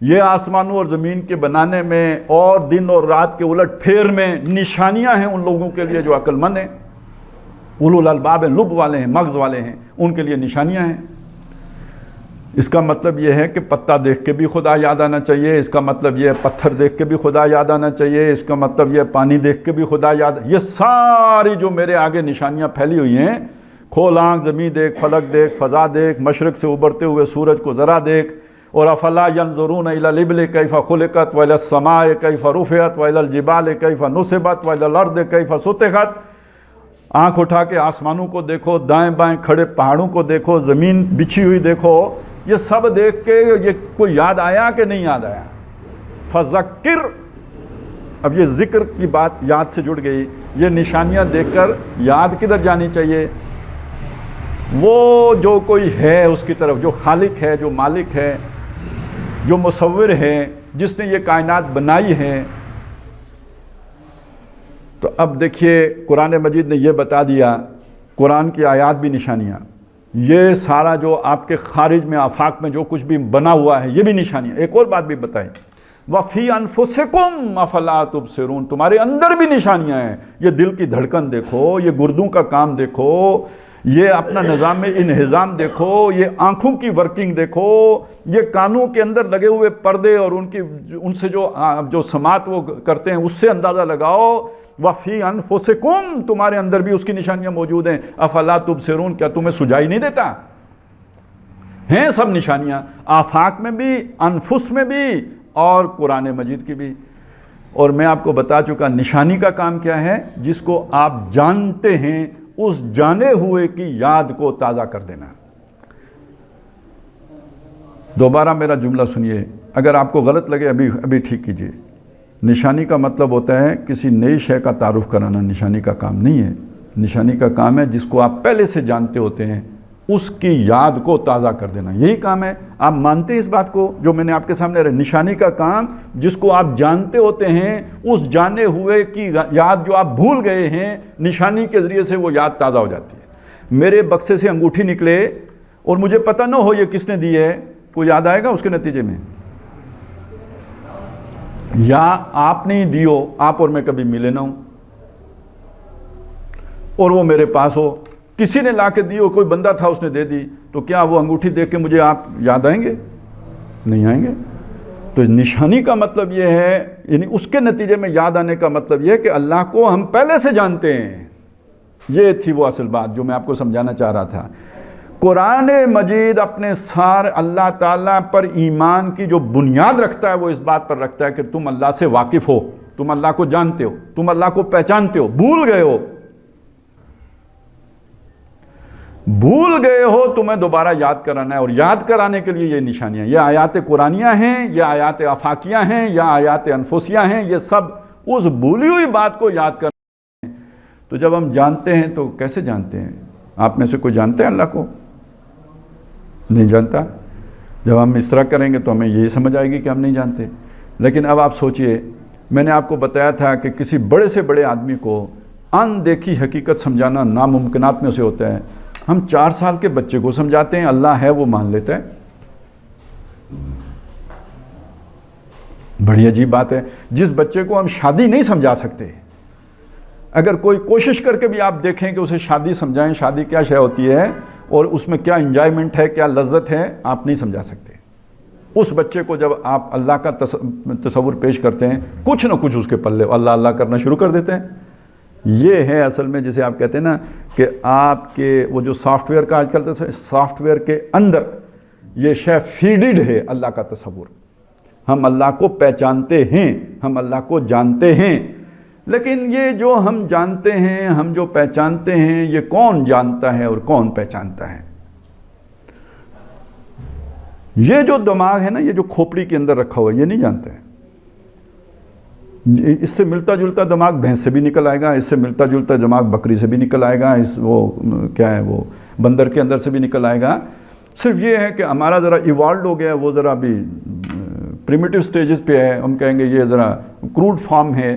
یہ آسمانوں اور زمین کے بنانے میں اور دن اور رات کے الٹ پھیر میں نشانیاں ہیں ان لوگوں کے لیے جو عقل مند ہیں، اولو الالباب ہیں، لب والے ہیں، مغز والے ہیں، ان کے لیے نشانیاں ہیں. اس کا مطلب یہ ہے کہ پتا دیکھ کے بھی خدا یاد آنا چاہیے، اس کا مطلب یہ ہے پتھر دیکھ کے بھی خدا یاد آنا چاہیے، اس کا مطلب یہ ہے پانی دیکھ کے بھی خدا یاد. یہ ساری جو میرے آگے نشانیاں پھیلی ہوئی ہیں، کھول آنکھ، زمین دیکھ، فلک دیکھ، فضا دیکھ، مشرق سے ابھرتے ہوئے سورج کو ذرا دیکھ، اور افلا ینظرون الی الابل کیف خلقت والی السماء کیف رفعت والی الجبال کیف نصبت والی الارض کیف سطحت. آنکھ اٹھا کے آسمانوں کو دیکھو، دائیں بائیں کھڑے پہاڑوں کو دیکھو، زمین بچھی ہوئی دیکھو، یہ سب دیکھ کے یہ کوئی یاد آیا کہ نہیں یاد آیا؟ فذکر. اب یہ ذکر کی بات یاد سے جڑ گئی. یہ نشانیاں دیکھ کر یاد کدھر جانی چاہیے؟ وہ جو کوئی ہے اس کی طرف، جو خالق ہے، جو مالک ہے، جو مصور ہے، جس نے یہ کائنات بنائی ہے. تو اب دیکھیے قرآن مجید نے یہ بتا دیا، قرآن کی آیات بھی نشانیاں، یہ سارا جو آپ کے خارج میں آفاق میں جو کچھ بھی بنا ہوا ہے یہ بھی نشانیاں. ایک اور بات بھی بتائیں، وَفِي أَنفُسِكُمْ أَفَلَا تُبْصِرُونَ. تمہارے اندر بھی نشانیاں ہیں. یہ دل کی دھڑکن دیکھو، یہ گردوں کا کام دیکھو، یہ اپنا نظام انہضام دیکھو، یہ آنکھوں کی ورکنگ دیکھو، یہ کانوں کے اندر لگے ہوئے پردے اور ان سے جو سماعت وہ کرتے ہیں اس سے اندازہ لگاؤ. وَفِي أَنفُسِكُمْ. تمہارے اندر بھی اس کی نشانیاں موجود ہیں. أَفَلَا تُبْصِرُونَ. کیا تمہیں سجائی نہیں دیتا؟ ہیں سب نشانیاں، آفاق میں بھی، انفس میں بھی، اور قرآن مجید کی بھی. اور میں آپ کو بتا چکا نشانی کا کام کیا ہے؟ جس کو آپ جانتے ہیں اس جانے ہوئے کی یاد کو تازہ کر دینا. دوبارہ میرا جملہ سنیے، اگر آپ کو غلط لگے ابھی ٹھیک کیجئے. نشانی کا مطلب ہوتا ہے کسی نئی شے کا تعارف کرانا. نشانی کا کام نہیں ہے. نشانی کا کام ہے جس کو آپ پہلے سے جانتے ہوتے ہیں اس کی یاد کو تازہ کر دینا. یہی کام ہے. آپ مانتے ہیں اس بات کو جو میں نے آپ کے سامنے رہا؟ نشانی کا کام جس کو آپ جانتے ہوتے ہیں اس جانے ہوئے کی یاد جو آپ بھول گئے ہیں، نشانی کے ذریعے سے وہ یاد تازہ ہو جاتی ہے. میرے بکسے سے انگوٹھی نکلے اور مجھے پتہ نہ ہو یہ کس نے دی ہے، کوئی یاد آئے گا اس کے نتیجے میں؟ یا آپ نہیں دی ہو، آپ اور میں کبھی ملے نہ ہوں اور وہ میرے پاس ہو، کسی نے لا کے دی ہو، کوئی بندہ تھا اس نے دے دی، تو کیا وہ انگوٹھی دیکھ کے مجھے آپ یاد آئیں گے؟ نہیں آئیں گے. تو نشانی کا مطلب یہ ہے، یعنی اس کے نتیجے میں یاد آنے کا مطلب یہ ہے کہ اللہ کو ہم پہلے سے جانتے ہیں. یہ تھی وہ اصل بات جو میں آپ کو سمجھانا چاہ رہا تھا. قرآن مجید اپنے اللہ تعالیٰ پر ایمان کی جو بنیاد رکھتا ہے وہ اس بات پر رکھتا ہے کہ تم اللہ سے واقف ہو، تم اللہ کو جانتے ہو، تم اللہ کو پہچانتے ہو. بھول گئے ہو تمہیں دوبارہ یاد کرانا ہے، اور یاد کرانے کے لیے یہ نشانیاں، یہ آیات قرآنیہ ہیں، یہ آیات آفاقیہ ہیں، یا آیات انفسیہ ہیں، یہ سب اس بھولی ہوئی بات کو یاد کرنا ہے. تو جب ہم جانتے ہیں تو کیسے جانتے ہیں؟ آپ میں سے کوئی جانتے ہیں اللہ کو؟ نہیں جانتا. جب ہم اس طرح کریں گے تو ہمیں یہی سمجھ آئے گی کہ ہم نہیں جانتے. لیکن اب آپ سوچئے، میں نے آپ کو بتایا تھا کہ کسی بڑے سے بڑے آدمی کو اندیکھی حقیقت سمجھانا ناممکنات میں سے ہوتا ہے. ہم 4 سال کے بچے کو سمجھاتے ہیں اللہ ہے، وہ مان لیتا ہے. بڑی عجیب بات ہے. جس بچے کو ہم شادی نہیں سمجھا سکتے، اگر کوئی کوشش کر کے بھی آپ دیکھیں کہ اسے شادی سمجھائیں، شادی کیا شے ہوتی ہے اور اس میں کیا انجوائمنٹ ہے، کیا لذت ہے، آپ نہیں سمجھا سکتے. اس بچے کو جب آپ اللہ کا تصور پیش کرتے ہیں، کچھ نہ کچھ اس کے پلے اللہ اللہ کرنا شروع کر دیتے ہیں. یہ ہے اصل میں جسے آپ کہتے ہیں نا کہ آپ کے وہ جو سافٹ ویئر کا آج کل سافٹ ویئر کے اندر یہ شے فیڈڈ ہے اللہ کا تصور. ہم اللہ کو پہچانتے ہیں, ہم اللہ کو جانتے ہیں, لیکن یہ جو ہم جانتے ہیں, ہم جو پہچانتے ہیں, یہ کون جانتا ہے اور کون پہچانتا ہے؟ یہ جو دماغ ہے نا, یہ جو کھوپڑی کے اندر رکھا ہوا ہے, یہ نہیں جانتا ہے. اس سے ملتا جلتا دماغ بھینس سے بھی نکل آئے گا, اس سے ملتا جلتا دماغ بکری سے بھی نکل آئے گا, وہ بندر کے اندر سے بھی نکل آئے گا. صرف یہ ہے کہ ہمارا ذرا ایوالوڈ ہو گیا ہے, وہ ذرا بھی پریمیٹیو سٹیجز پہ ہے. ہم کہیں گے یہ ذرا کروڈ فارم ہے,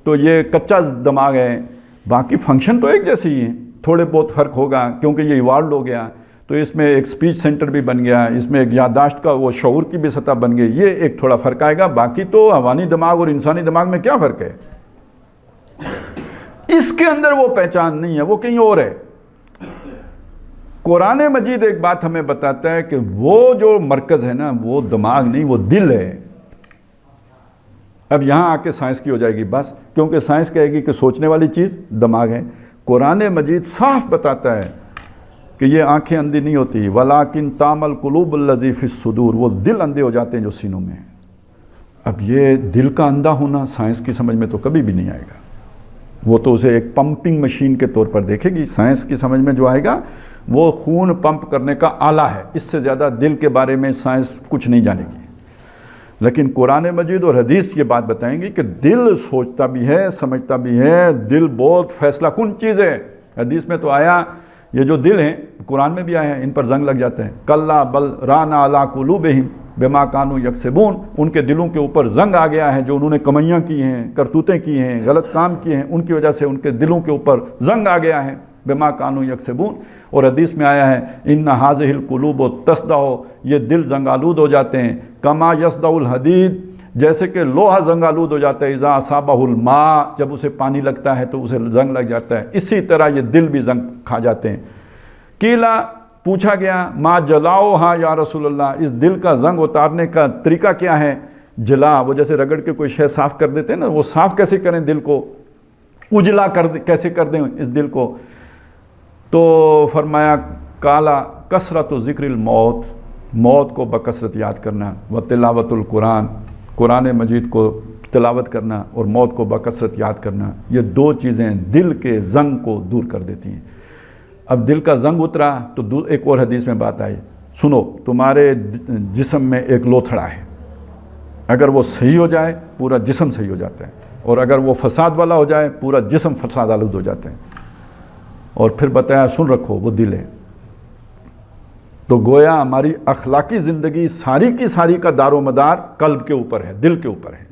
تو یہ کچا دماغ ہے. باقی فنکشن تو ایک جیسے ہی ہیں, تھوڑے بہت فرق ہوگا کیونکہ یہ ایوالوڈ ہو گیا. تو اس میں ایک سپیچ سینٹر بھی بن گیا, اس میں ایک یادداشت کا وہ شعور کی بھی سطح بن گئی. یہ ایک تھوڑا فرق آئے گا. باقی تو حیوانی دماغ اور انسانی دماغ میں کیا فرق ہے؟ اس کے اندر وہ پہچان نہیں ہے, وہ کہیں اور ہے. قرآن مجید ایک بات ہمیں بتاتا ہے کہ وہ جو مرکز ہے نا, وہ دماغ نہیں, وہ دل ہے. اب یہاں آ کے سائنس کی ہو جائے گی بس, کیونکہ سائنس کہے گی کہ سوچنے والی چیز دماغ ہے. قرآن مجید صاف بتاتا ہے کہ یہ آنکھیں اندھی نہیں ہوتی, وَلَٰكِن تَعْمَى الْقُلُوبُ الَّذِي فِي الصُّدُورِ, وہ دل اندھے ہو جاتے ہیں جو سینوں میں ہیں. اب یہ دل کا اندھا ہونا سائنس کی سمجھ میں تو کبھی بھی نہیں آئے گا. وہ تو اسے ایک پمپنگ مشین کے طور پر دیکھے گی. سائنس کی سمجھ میں جو آئے گا وہ خون پمپ کرنے کا آلہ ہے. اس سے زیادہ دل کے بارے میں سائنس کچھ نہیں جانے گی. لیکن قرآن مجید اور حدیث یہ بات بتائیں گی کہ دل سوچتا بھی ہے, سمجھتا بھی ہے. دل بہت فیصلہ کن چیز ہے. حدیث میں تو آیا, یہ جو دل ہیں, قرآن میں بھی آیا ہے, ان پر زنگ لگ جاتے ہیں. کَلَّا بَلْ رَانَ عَلَىٰ قُلُوبِهِمْ بِمَا كَانُوا يَكْسِبُونَ, ان کے دلوں کے اوپر زنگ آ گیا ہے جو انہوں نے کمائیاں کی ہیں, کرتوتیں کی ہیں, غلط کام کیے ہیں, ان کی وجہ سے ان کے دلوں کے اوپر زنگ آ گیا ہے. بِمَا كَانُوا يَكْسِبُونَ. اور حدیث میں آیا ہے إِنَّ هَٰذِهِ الْقُلُوبُ تَصْدَعُ, یہ دل زنگ آلود ہو جاتے ہیں. كَمَا يَصْدَعُ الْحَدِيدُ, جیسے کہ لوہا زنگ آلود ہو جاتا ہے. اذا اصابہ الماء, جب اسے پانی لگتا ہے تو اسے زنگ لگ جاتا ہے. اسی طرح یہ دل بھی زنگ کھا جاتے ہیں. قیلا, پوچھا گیا, ما جلاؤہا یا رسول اللہ, اس دل کا زنگ اتارنے کا طریقہ کیا ہے؟ جلا, وہ جیسے رگڑ کے کوئی شے صاف کر دیتے ہیں نا, وہ صاف کیسے کریں دل کو, اجلا کیسے کر دیں اس دل کو؟ تو فرمایا کالا کثرت و ذکر الموت, موت کو بکثرت یاد کرنا, و تلاوت القرآن, قرآن مجید کو تلاوت کرنا, اور موت کو بکثرت یاد کرنا. یہ دو چیزیں دل کے زنگ کو دور کر دیتی ہیں. اب دل کا زنگ اترا تو ایک اور حدیث میں بات آئی, سنو, تمہارے جسم میں ایک لوتھڑا ہے, اگر وہ صحیح ہو جائے پورا جسم صحیح ہو جاتا ہے, اور اگر وہ فساد والا ہو جائے پورا جسم فساد آلود ہو جاتا ہے. اور پھر بتایا, سن رکھو, وہ دل ہے. تو گویا ہماری اخلاقی زندگی ساری کی ساری کا دار و مدار قلب کے اوپر ہے, دل کے اوپر ہے.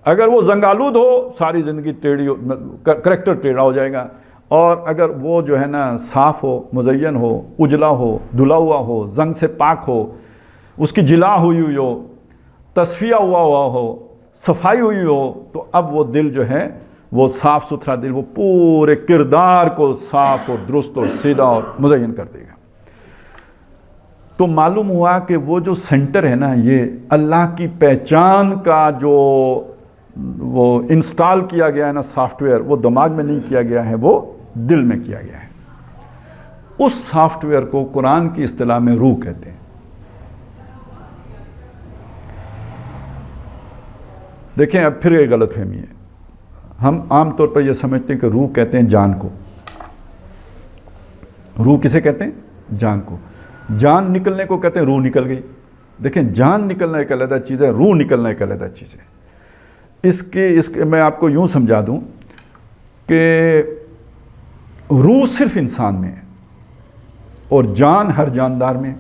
اگر وہ زنگ آلود ہو, ساری زندگی ٹیڑھی, کریکٹر ٹیڑھا ہو جائے گا. اور اگر وہ جو ہے نا صاف ہو, مزین ہو, اجلا ہو, دھلا ہوا ہو, زنگ سے پاک ہو, اس کی جلا ہوئی ہو, تصفیہ ہوا ہو, صفائی ہوئی ہو, تو اب وہ دل جو ہے وہ صاف ستھرا دل, وہ پورے کردار کو صاف اور درست اور سیدھا اور مزین کر دے گا. تو معلوم ہوا کہ وہ جو سینٹر ہے نا, یہ اللہ کی پہچان کا جو وہ انسٹال کیا گیا ہے نا سافٹ ویئر, وہ دماغ میں نہیں کیا گیا ہے, وہ دل میں کیا گیا ہے. اس سافٹ ویئر کو قرآن کی اصطلاح میں روح کہتے ہیں. دیکھیں, اب پھر یہ غلط فہمی ہے. ہم عام طور پر یہ سمجھتے ہیں کہ روح کہتے ہیں جان کو. روح کسے کہتے ہیں؟ جان کو. جان نکلنے کو کہتے ہیں روح نکل گئی. دیکھیں, جان نکلنا ایک علیحدہ چیز ہے, روح نکلنا ایک علیحدہ چیز ہے. اس کے میں آپ کو یوں سمجھا دوں کہ روح صرف انسان میں ہے, اور جان ہر جاندار میں,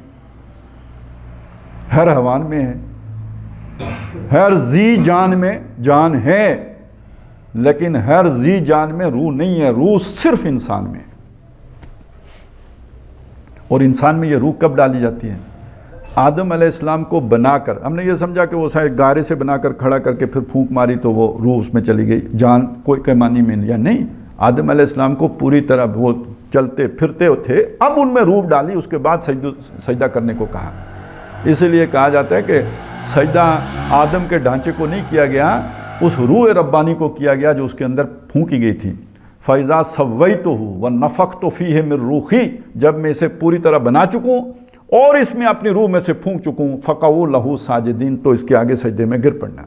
ہر حیوان میں ہے, ہر ذی جان میں جان ہے, لیکن ہر ذی جان میں روح نہیں ہے. روح صرف انسان میں ہے. اور انسان میں یہ روح کب ڈالی جاتی ہے؟ آدم علیہ السلام کو بنا کر, ہم نے یہ سمجھا کہ وہ شاید گارے سے بنا کر کھڑا کر کے پھر پھونک ماری تو وہ روح اس میں چلی گئی, جان کوئی کیمانی میں لیا نہیں. آدم علیہ السلام کو پوری طرح وہ چلتے پھرتے تھے, اب ان میں روح ڈالی, اس کے بعد سجدہ کرنے کو کہا. اس لیے کہا جاتا ہے کہ سجدہ آدم کے ڈھانچے کو نہیں کیا گیا, اس روح ربانی کو کیا گیا جو اس کے اندر پھونکی گئی تھی. فَإِذَا سَوَّيْتُهُ وَنَفَخْتُ فِيهِ مِن رُوحِي، جب میں اسے پوری طرح بنا چکوں اور اس میں اپنی روح میں سے پھونک چکوں، فَقَعُوا لَهُ سَاجِدِينَ، تو اس کے آگے سجدے میں گر پڑنا۔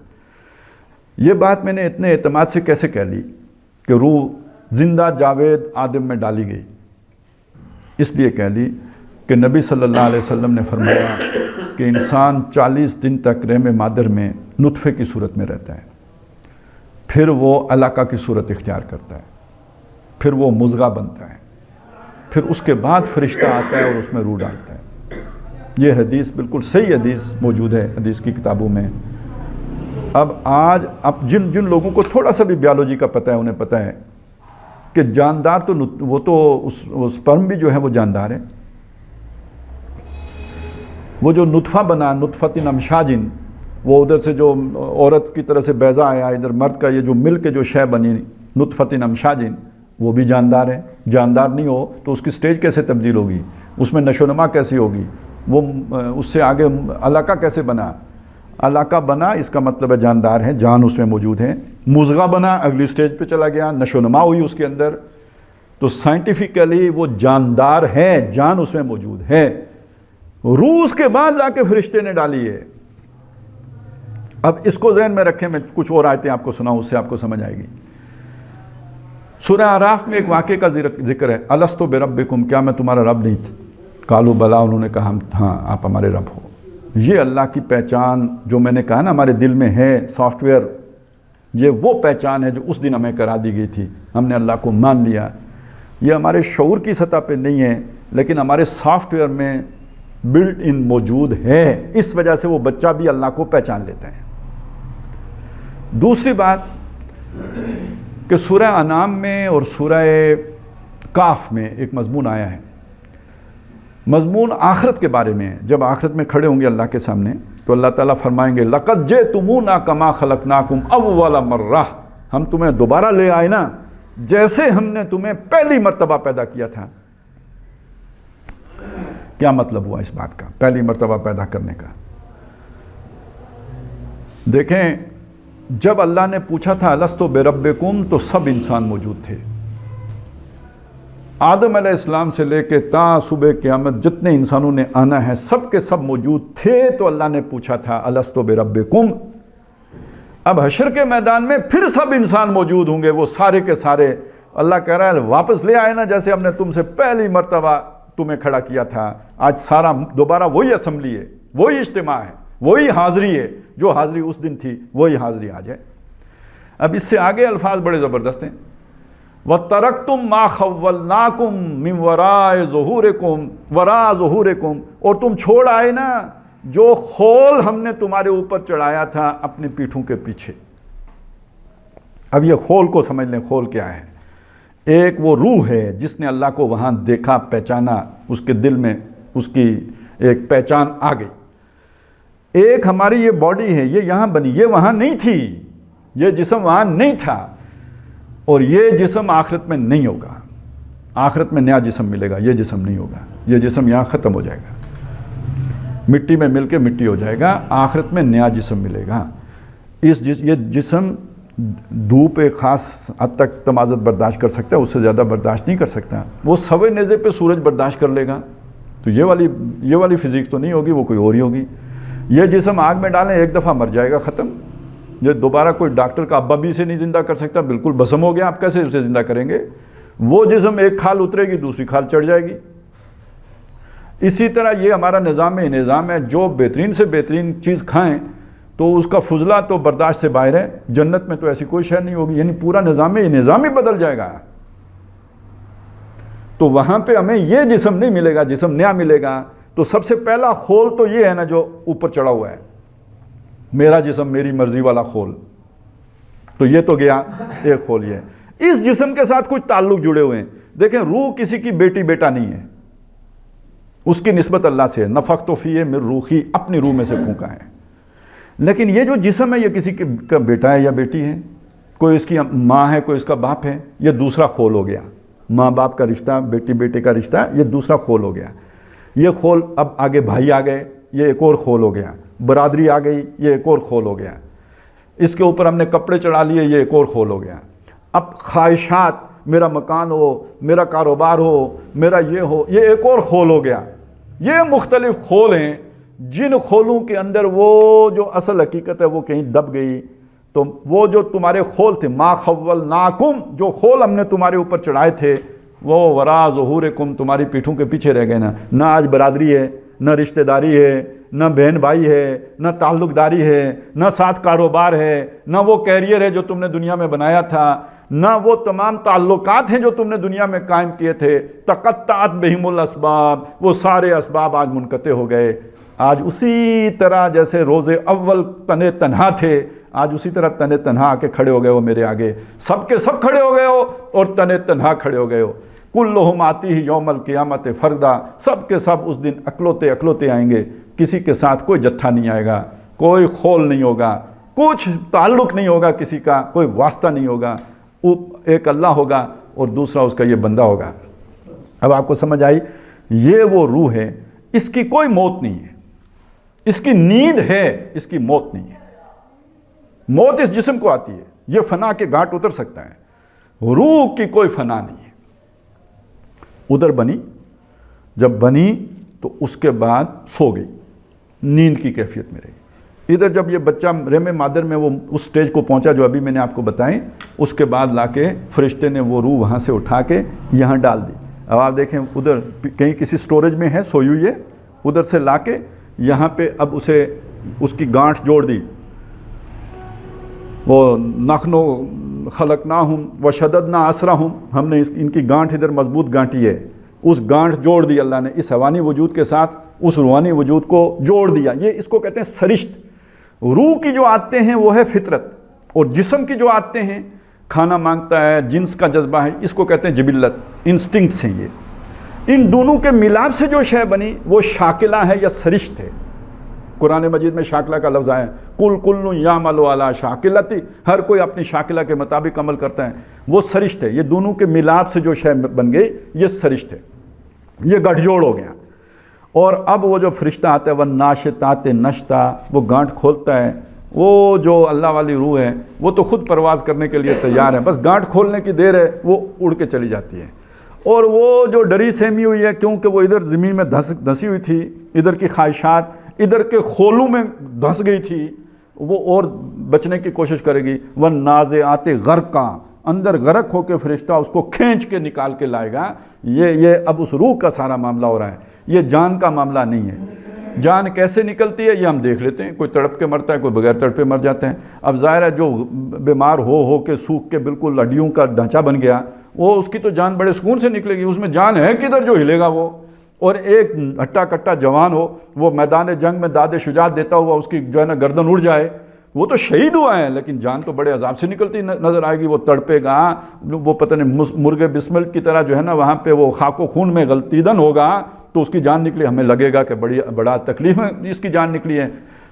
یہ بات میں نے اتنے اعتماد سے کیسے کہہ لی کہ روح زندہ جاوید آدم میں ڈالی گئی؟ اس لیے کہہ لی کہ نبی صلی اللہ علیہ وسلم نے فرمایا کہ انسان 40 دن تک رحم مادر میں نطفے کی صورت میں رہتا ہے، پھر وہ علقہ کی صورت اختیار کرتا ہے، پھر وہ مضغہ بنتا ہے، پھر اس کے بعد فرشتہ آتا ہے اور اس میں روح ڈالتا ہے۔ یہ حدیث بالکل صحیح حدیث موجود ہے حدیث کی کتابوں میں۔ اب جن لوگوں کو تھوڑا سا بھی بیالوجی کا پتہ ہے انہیں پتہ ہے کہ جاندار تو وہ تو سپرم بھی جو ہے وہ جاندار ہے۔ وہ جو نطفہ بنا، نطفۃ امشاجن، وہ ادھر سے جو عورت کی طرح سے بیضہ آیا، ادھر مرد کا یہ جو مل کے جو شے بنی نطفۃ امشاجن، وہ بھی جاندار ہے۔ جاندار نہیں ہو تو اس کی سٹیج کیسے تبدیل ہوگی، اس میں نشو و نما کیسی ہوگی، وہ اس سے آگے علقہ کیسے بنا؟ علقہ بنا اس کا مطلب ہے جاندار ہے، جان اس میں موجود ہے۔ مضغہ بنا، اگلی سٹیج پہ چلا گیا، نشو و نما ہوئی اس کے اندر، تو سائنٹیفکلی وہ جاندار ہے، جان اس میں موجود ہے۔ روح اس کے بعد جا کے فرشتے نے ڈالی ہے۔ اب اس کو ذہن میں رکھیں، میں کچھ اور آیتیں آپ کو سناؤں، اس سے آپ کو سمجھ آئے گی۔ سورہ اعراف میں ایک واقعے کا ذکر ہے، الست بربکم، کیا میں تمہارا رب نہیں تھا؟ قالوا بلا، انہوں نے کہا ہاں آپ ہمارے رب ہو۔ یہ اللہ کی پہچان جو میں نے کہا نا ہمارے دل میں ہے، سافٹ ویئر، یہ وہ پہچان ہے جو اس دن ہمیں کرا دی گئی تھی، ہم نے اللہ کو مان لیا۔ یہ ہمارے شعور کی سطح پہ نہیں ہے، لیکن ہمارے سافٹ ویئر میں بلٹ ان موجود ہے، اس وجہ سے وہ بچہ بھی اللہ کو پہچان لیتا ہے۔ دوسری بات کہ سورہ انعام میں اور سورہ کاف میں ایک مضمون آیا ہے، مضمون آخرت کے بارے میں ہے۔ جب آخرت میں کھڑے ہوں گے اللہ کے سامنے تو اللہ تعالیٰ فرمائیں گے لَقَدْ جِئْتُمُونَا كَمَا خَلَقْنَاكُمْ أَوَّلَ مَرَّةٍ، ہم تمہیں دوبارہ لے آئے نا جیسے ہم نے تمہیں پہلی مرتبہ پیدا کیا تھا۔ کیا مطلب ہوا اس بات کا، پہلی مرتبہ پیدا کرنے کا؟ دیکھیں، جب اللہ نے پوچھا تھا الست بربکم تو سب انسان موجود تھے، آدم علیہ السلام سے لے کے تا صبح قیامت جتنے انسانوں نے آنا ہے سب کے سب موجود تھے، تو اللہ نے پوچھا تھا الست بربکم۔ اب حشر کے میدان میں پھر سب انسان موجود ہوں گے، وہ سارے کے سارے۔ اللہ کہہ رہا ہے واپس لے آئے نا جیسے ہم نے تم سے پہلی مرتبہ تمہیں کھڑا کیا تھا۔ آج سارا دوبارہ وہی اسمبلی ہے، وہی اجتماع ہے، وہی حاضری ہے، جو حاضری اس دن تھی وہی حاضری آج ہے۔ اب اس سے آگے الفاظ بڑے زبردست ہیں، وَتَرَكْتُمْ مَا خَوَّلْنَاكُمْ مِنْ وَرَاءِ ظُهُورِكُمْ وَرَاءَ ظُهُورِكُمْ، اور تم چھوڑ آئے نا جو خول ہم نے تمہارے اوپر چڑھایا تھا اپنی پیٹھوں کے پیچھے۔ اب یہ خول کو سمجھ لیں، خول کیا ہے؟ ایک وہ روح ہے جس نے اللہ کو وہاں دیکھا، پہچانا، اس کے دل میں اس کی ایک پہچان آ گئی۔ ایک ہماری یہ باڈی ہے، یہ یہاں بنی، یہ وہاں نہیں تھی، یہ جسم وہاں نہیں تھا، اور یہ جسم آخرت میں نہیں ہوگا۔ آخرت میں نیا جسم ملے گا، یہ جسم نہیں ہوگا، یہ جسم یہاں ختم ہو جائے گا، مٹی میں مل کے مٹی ہو جائے گا۔ آخرت میں نیا جسم ملے گا۔ یہ جسم دھوپ ایک خاص حد تک تمازت برداشت کر سکتا ہے، اس سے زیادہ برداشت نہیں کر سکتا۔ وہ سوے نیزے پہ سورج برداشت کر لے گا، تو یہ والی فزیک تو نہیں ہوگی، وہ کوئی اور ہی ہوگی۔ یہ جسم آگ میں ڈالیں ایک دفعہ مر جائے گا، ختم۔ یہ دوبارہ کوئی ڈاکٹر کا ابا بھی سے نہیں زندہ کر سکتا، بالکل بھسم ہو گیا، آپ کیسے اسے زندہ کریں گے؟ وہ جسم ایک کھال اترے گی، دوسری کھال چڑھ جائے گی۔ اسی طرح یہ ہمارا نظام ہے، جو بہترین سے بہترین چیز کھائیں تو اس کا فضلہ تو برداشت سے باہر ہے۔ جنت میں تو ایسی کوئی شے نہیں ہوگی، یعنی پورا نظام ہی بدل جائے گا۔ تو وہاں پہ ہمیں یہ جسم نہیں ملے گا، جسم نیا ملے گا۔ تو سب سے پہلا خول تو یہ ہے نا جو اوپر چڑھا ہوا ہے، میرا جسم میری مرضی والا خول، تو یہ تو گیا ایک خول۔ یہ اس جسم کے ساتھ کچھ تعلق جڑے ہوئے ہیں۔ دیکھیں، روح کسی کی بیٹی بیٹا نہیں ہے، اس کی نسبت اللہ سے ہے۔ نفخت فیہ من روحی، اپنی روح میں سے پھونکا ہے۔ لیکن یہ جو جسم ہے یہ کسی کا بیٹا ہے یا بیٹی ہے، کوئی اس کی ماں ہے، کوئی اس کا باپ ہے، یہ دوسرا خول ہو گیا۔ ماں باپ کا رشتہ، بیٹی بیٹے کا رشتہ، یہ دوسرا خول ہو گیا۔ یہ خول، اب آگے بھائی آ گئے، یہ ایک اور خول ہو گیا۔ برادری آ گئی، یہ ایک اور خول ہو گیا۔ اس کے اوپر ہم نے کپڑے چڑھا لیے، یہ ایک اور خول ہو گیا۔ اب خواہشات، میرا مکان ہو، میرا کاروبار ہو، میرا یہ ہو، یہ ایک اور خول ہو گیا۔ یہ مختلف خول ہیں، جن خولوں کے اندر وہ جو اصل حقیقت ہے وہ کہیں دب گئی۔ تو وہ جو تمہارے خول تھے، ما خولناکم، جو خول ہم نے تمہارے اوپر چڑھائے تھے، وہ وراء ظہورکم، تمہاری پیٹھوں کے پیچھے رہ گئے نا۔ نہ آج برادری ہے، نہ رشتہ داری ہے، نہ بہن بھائی ہے، نہ تعلق داری ہے، نہ ساتھ کاروبار ہے، نہ وہ کیریئر ہے جو تم نے دنیا میں بنایا تھا، نہ وہ تمام تعلقات ہیں جو تم نے دنیا میں قائم کیے تھے۔ تقطعت بہم الاسباب، وہ سارے اسباب آج منقطع ہو گئے۔ آج اسی طرح جیسے روز اول تنے تنہا تھے، آج اسی طرح تنے تنہا آ کے کھڑے ہو گئے ہو میرے آگے، سب کے سب کھڑے ہو گئے ہو اور تنے تنہا کھڑے ہو گئے ہو۔ کلہم آتیہ یوم القیامت فردا، سب کے سب اس دن اکلوتے اکلوتے آئیں گے، کسی کے ساتھ کوئی جتھا نہیں آئے گا، کوئی خول نہیں ہوگا، کچھ تعلق نہیں ہوگا کسی کا، کوئی واسطہ نہیں ہوگا۔ ایک اللہ ہوگا اور دوسرا اس کا یہ بندہ ہوگا۔ اب آپ کو سمجھ آئی؟ یہ وہ روح ہے، اس کی کوئی موت نہیں ہے، اس کی نیند ہے، اس کی موت نہیں ہے۔ موت اس جسم کو آتی ہے، یہ فنا کے گھاٹ اتر سکتا ہے، روح کی کوئی فنا نہیں ہے۔ ادھر بنی، جب بنی تو اس کے بعد سو گئی، نیند کی کیفیت میں رہی۔ ادھر جب یہ بچہ رحم مادر میں وہ اس سٹیج کو پہنچا جو ابھی میں نے آپ کو بتائیں، اس کے بعد لا کے فرشتے نے وہ روح وہاں سے اٹھا کے یہاں ڈال دی۔ اب آپ دیکھیں ادھر کہیں کسی سٹوریج میں ہے سوئی ہوئی ہے، ادھر سے لا کے یہاں پہ اب اسے اس کی گانٹھ جوڑ دی۔ وہ نخنو خلقناہم وشددنا اسرہم، ہم نے ان کی گانٹھ ادھر مضبوط گانٹھی ہے، اس گانٹھ جوڑ دی اللہ نے، اس حیوانی وجود کے ساتھ اس روحانی وجود کو جوڑ دیا۔ یہ اس کو کہتے ہیں سرشت۔ روح کی جو عادتیں ہیں وہ ہے فطرت، اور جسم کی جو عادتیں ہیں، کھانا مانگتا ہے، جنس کا جذبہ ہے، اس کو کہتے ہیں جبلت، انسٹنکٹس ہیں یہ۔ ان دونوں کے ملاپ سے جو شے بنی وہ شاکلہ ہے یا سرشت ہے۔ قرآن مجید میں شاکلہ کا لفظ آیا، کل کل یعمل علی شاکلتی، ہر کوئی اپنی شاکلہ کے مطابق عمل کرتا ہے، وہ سرشت ہے۔ یہ دونوں کے ملاپ سے جو شے بن گئی یہ سرشت ہے، یہ گٹھ جوڑ ہو گیا۔ اور اب وہ جو فرشتہ آتا ہے والناشطات نشطا، وہ گانٹھ کھولتا ہے، وہ جو اللہ والی روح ہے وہ تو خود پرواز کرنے کے لیے تیار ہے، بس گانٹھ کھولنے کی دیر ہے، وہ اڑ کے چلی جاتی ہے۔ اور وہ جو ڈری سہمی ہوئی ہے، کیونکہ وہ ادھر زمین میں دھسی ہوئی تھی، ادھر کی خواہشات ادھر کے خولوں میں دھس گئی تھی، وہ اور بچنے کی کوشش کرے گی۔ والنازعات غرقا، اندر غرق ہو کے فرشتہ اس کو کھینچ کے نکال کے لائے گا۔ یہ اب اس روح کا سارا معاملہ ہو رہا ہے، یہ جان کا معاملہ نہیں ہے۔ جان کیسے نکلتی ہے یہ ہم دیکھ لیتے ہیں، کوئی تڑپ کے مرتا ہے، کوئی بغیر تڑپے مر جاتے ہیں۔ اب ظاہر ہے جو بیمار ہو کے سوکھ کے بالکل ہڈیوں کا ڈھانچہ بن گیا، وہ اس کی تو جان بڑے سکون سے نکلے گی، اس میں جان ہے کدھر جو ہلے گا وہ۔ اور ایک ہٹا کٹا جوان ہو، وہ میدان جنگ میں داد شجاعت دیتا ہوا اس کی جو ہے نا گردن اڑ جائے، وہ تو شہید ہوا ہے، لیکن جان تو بڑے عذاب سے نکلتی نظر آئے گی۔ وہ تڑپے گا، وہ پتہ نہیں مرغ بسمل کی طرح جو ہے نا وہاں پہ وہ خاک و خون میں غلطیدن ہوگا تو اس کی جان نکلی، ہمیں لگے گا کہ بڑا تکلیف میں اس کی جان نکلی ہے۔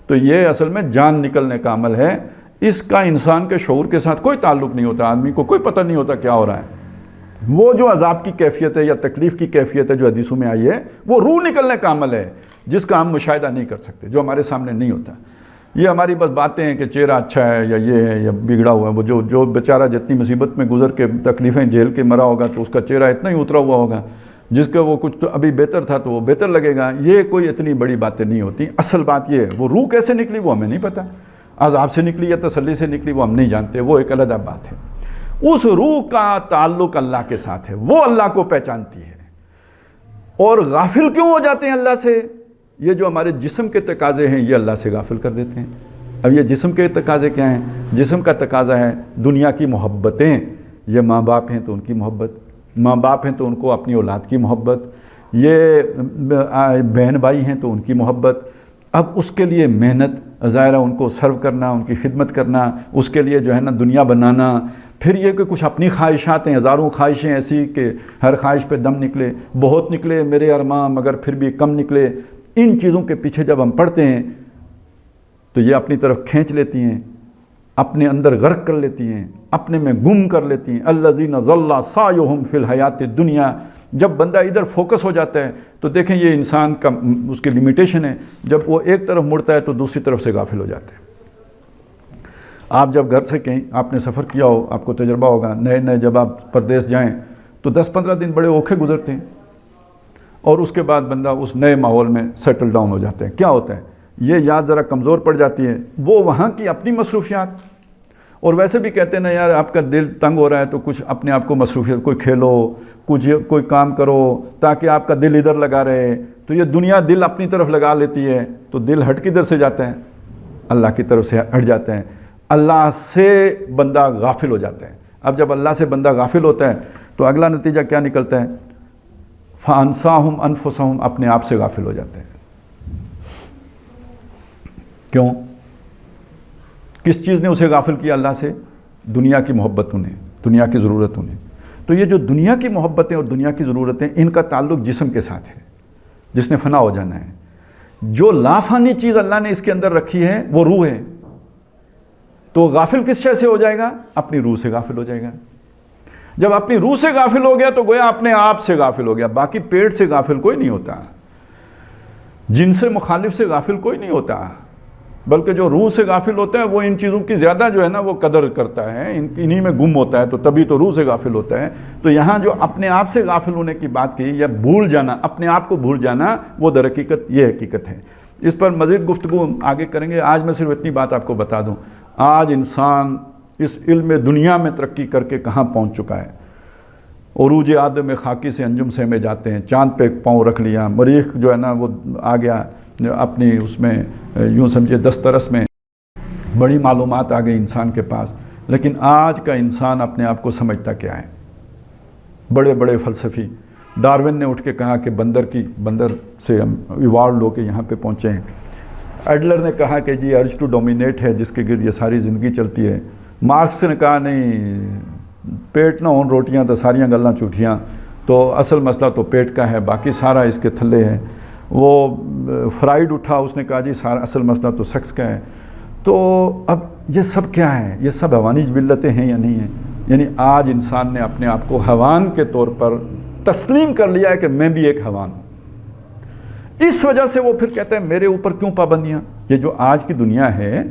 تو یہ اصل میں جان نکلنے کا عمل ہے، اس کا انسان کے شعور کے ساتھ کوئی تعلق نہیں ہوتا، آدمی کو کوئی پتہ نہیں ہوتا کیا ہو رہا ہے۔ وہ جو عذاب کی کیفیت ہے یا تکلیف کی کیفیت ہے جو حدیثوں میں آئی ہے، وہ روح نکلنے کا عمل ہے، جس کا ہم مشاہدہ نہیں کر سکتے، جو ہمارے سامنے نہیں ہوتا۔ یہ ہماری بس باتیں ہیں کہ چہرہ اچھا ہے یا یہ ہے یا بگڑا ہوا ہے، وہ جو بیچارہ جتنی مصیبت میں گزر کے تکلیفیں جھیل کے مرا ہوگا تو اس کا چہرہ اتنا ہی اترا ہوا ہوگا، جس کا وہ کچھ تو ابھی بہتر تھا تو وہ بہتر لگے گا۔ یہ کوئی اتنی بڑی باتیں نہیں ہوتی، اصل بات یہ ہے وہ روح کیسے نکلی وہ ہمیں نہیں پتہ، عذاب سے نکلی یا تسلی سے نکلی وہ ہم نہیں جانتے، وہ ایک علیحدہ بات ہے۔ اس روح کا تعلق اللہ کے ساتھ ہے، وہ اللہ کو پہچانتی ہے۔ اور غافل کیوں ہو جاتے ہیں اللہ سے؟ یہ جو ہمارے جسم کے تقاضے ہیں یہ اللہ سے غافل کر دیتے ہیں۔ اب یہ جسم کے تقاضے کیا ہیں؟ جسم کا تقاضا ہے دنیا کی محبتیں، یہ ماں باپ ہیں تو ان کی محبت، ماں باپ ہیں تو ان کو اپنی اولاد کی محبت، یہ بہن بھائی ہیں تو ان کی محبت۔ اب اس کے لیے محنت، ظاہرہ ان کو سرو کرنا، ان کی خدمت کرنا، اس کے لیے جو ہے نا دنیا بنانا۔ پھر یہ کہ کچھ اپنی خواہشات ہیں، ہزاروں خواہشیں ایسی کہ ہر خواہش پہ دم نکلے، بہت نکلے میرے ارماں مگر پھر بھی کم نکلے۔ ان چیزوں کے پیچھے جب ہم پڑھتے ہیں تو یہ اپنی طرف کھینچ لیتی ہیں، اپنے اندر غرق کر لیتی ہیں، اپنے میں گم کر لیتی ہیں۔ الذین ضل سعیہم فی الحیات الدنیا۔ جب بندہ ادھر فوکس ہو جاتا ہے تو دیکھیں یہ انسان کا اس کی لمیٹیشن ہے، جب وہ ایک طرف مڑتا ہے تو دوسری طرف سے غافل ہو جاتا ہے۔ آپ جب گھر سے کہیں آپ نے سفر کیا ہو، آپ کو تجربہ ہوگا، نئے نئے جب آپ پردیس جائیں تو 10-15 دن بڑے اوکھے گزرتے ہیں، اور اس کے بعد بندہ اس نئے ماحول میں سیٹل ڈاؤن ہو جاتے ہیں۔ کیا ہوتا ہے؟ یہ یاد ذرا کمزور پڑ جاتی ہے، وہ وہاں کی اپنی مصروفیات، اور ویسے بھی کہتے ہیں نا یار آپ کا دل تنگ ہو رہا ہے تو کچھ اپنے آپ کو مصروفیت، کوئی کھیلو، کوئی کام کرو تاکہ آپ کا دل ادھر لگا رہے۔ تو یہ دنیا دل اپنی طرف لگا لیتی ہے تو دل ہٹ کدھر سے جاتا ہے؟ اللہ کی طرف سے ہٹ جاتے ہیں، اللہ سے بندہ غافل ہو جاتا ہے۔ اب جب اللہ سے بندہ غافل ہوتا ہے تو اگلا نتیجہ کیا نکلتا ہے؟ فَأَنْسَاهُمْ أَنفُسَهُمْ، اپنے آپ سے غافل ہو جاتے ہیں۔ کیوں؟ کس چیز نے اسے غافل کیا اللہ سے؟ دنیا کی محبتوں نے، دنیا کی ضرورتوں نے۔ تو یہ جو دنیا کی محبتیں اور دنیا کی ضرورتیں، ان کا تعلق جسم کے ساتھ ہے جس نے فنا ہو جانا ہے۔ جو لافانی چیز اللہ نے اس کے اندر رکھی ہے وہ روح ہے، تو غافل کس شے سے ہو جائے گا؟ اپنی روح سے غافل ہو جائے گا۔ جب اپنی روح سے غافل ہو گیا تو گویا اپنے آپ سے غافل ہو گیا۔ باقی پیٹ سے غافل کوئی نہیں ہوتا، جن سے مخالف سے غافل کوئی نہیں ہوتا، بلکہ جو روح سے غافل ہوتا ہے وہ ان چیزوں کی زیادہ جو ہے نا وہ قدر کرتا ہے، انہی میں گم ہوتا ہے، تو تبھی تو روح سے غافل ہوتا ہے۔ تو یہاں جو اپنے آپ سے غافل ہونے کی بات کی یا بھول جانا، اپنے آپ کو بھول جانا، وہ در حقیقت یہ حقیقت ہے۔ اس پر مزید گفتگو آگے کریں گے۔ آج میں صرف اتنی بات آپ کو بتا دوں، آج انسان اس علم دنیا میں ترقی کر کے کہاں پہنچ چکا ہے۔ عروج آدم خاکی سے انجم سے میں جاتے ہیں، چاند پہ پاؤں رکھ لیا، مریخ جو ہے نا وہ آ گیا اپنی اس میں یوں سمجھے دسترس میں، بڑی معلومات آ گئی انسان کے پاس، لیکن آج کا انسان اپنے آپ کو سمجھتا کیا ہے؟ بڑے بڑے فلسفی، ڈارون نے اٹھ کے کہا کہ بندر سے ہم ایوارڈ لو کے یہاں پہ پہنچے ہیں۔ ایڈلر نے کہا کہ جی ارج ٹو ڈومینیٹ ہے جس کے گرد یہ ساری زندگی چلتی ہے۔ مارکس نے کہا نہیں، پیٹ نہ ہون روٹیاں تو ساریاں گلاں جھوٹیاں، تو اصل مسئلہ تو پیٹ کا ہے، باقی سارا اس کے تھلے ہے۔ وہ فرائیڈ اٹھا، اس نے کہا جی سارا اصل مسئلہ تو سیکس کا ہے۔ تو اب یہ سب کیا ہے؟ یہ سب حیوانی جبلتیں ہیں یا نہیں ہیں؟ یعنی آج انسان نے اپنے آپ کو حیوان کے طور پر تسلیم کر لیا ہے کہ میں بھی ایک حیوان ہوں۔ اس وجہ سے وہ پھر کہتے ہیں میرے اوپر کیوں پابندیاں؟ یہ جو آج کی دنیا ہے،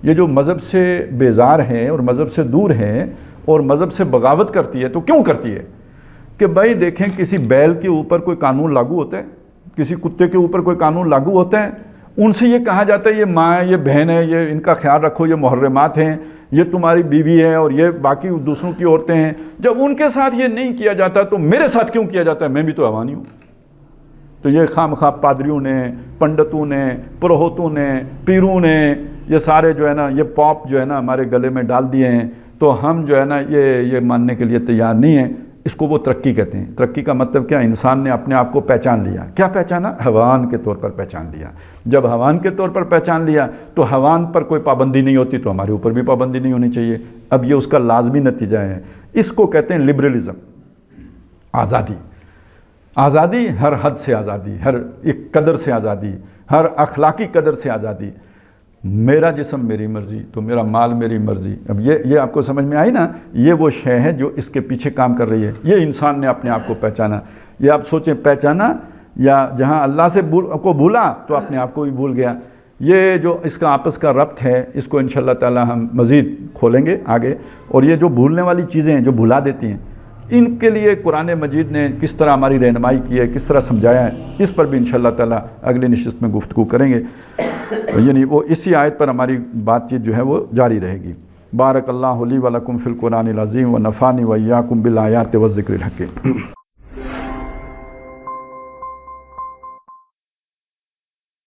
یہ جو مذہب سے بیزار ہے اور مذہب سے دور ہے اور مذہب سے بغاوت کرتی ہے، تو کیوں کرتی ہے؟ کہ بھائی دیکھیں، کسی بیل کے اوپر کوئی قانون لاگو ہوتا ہے، کسی کتے کے اوپر کوئی قانون لاگو ہوتا ہے؟ ان سے یہ کہا جاتا ہے یہ ماں ہے، یہ بہن ہے، یہ ان کا خیال رکھو، یہ محرمات ہیں، یہ تمہاری بیوی ہے اور یہ باقی دوسروں کی عورتیں ہیں۔ جب ان کے ساتھ یہ نہیں کیا جاتا تو میرے ساتھ کیوں کیا جاتا ہے؟ میں بھی تو حیوانی ہوں۔ تو یہ خام خواہ پادریوں نے، پنڈتوں نے، پروہتوں نے، پیروں نے، یہ سارے جو ہے نا یہ پاپ جو ہے نا ہمارے گلے میں ڈال دیے ہیں، تو ہم جو ہے نا یہ ماننے کے لیے تیار نہیں ہیں۔ اس کو وہ ترقی کہتے ہیں۔ ترقی کا مطلب کیا؟ انسان نے اپنے آپ کو پہچان لیا۔ کیا پہچانا؟ حیوان کے طور پر پہچان لیا۔ جب حیوان کے طور پر پہچان لیا تو حیوان پر کوئی پابندی نہیں ہوتی، تو ہمارے اوپر بھی پابندی نہیں ہونی چاہیے۔ اب یہ اس کا لازمی نتیجہ ہے۔ اس کو کہتے ہیں لبرلزم، آزادی۔ آزادی، ہر حد سے آزادی، ہر ایک قدر سے آزادی، ہر اخلاقی قدر سے آزادی۔ میرا جسم میری مرضی، تو میرا مال میری مرضی۔ اب یہ آپ کو سمجھ میں آئی نا؟ یہ وہ شے ہے جو اس کے پیچھے کام کر رہی ہے۔ یہ انسان نے اپنے آپ کو پہچانا۔ یہ آپ سوچیں، پہچانا یا جہاں اللہ سے کو بھولا تو اپنے آپ کو بھی بھول گیا۔ یہ جو اس کا آپس کا ربط ہے، اس کو انشاءاللہ تعالی ہم مزید کھولیں گے آگے۔ اور یہ جو بھولنے والی چیزیں ہیں جو بھلا دیتی ہیں، ان کے لیے قرآن مجید نے کس طرح ہماری رہنمائی کی ہے، کس طرح سمجھایا ہے، اس پر بھی انشاءاللہ تعالی اگلی نشست میں گفتگو کریں گے۔ یعنی وہ اسی آیت پر ہماری بات چیت جو ہے وہ جاری رہے گی۔ بارک اللہ لی و لکم فی القرآن العظیم و نفعنی و ایاکم بالآیات و الذکر الحکیم۔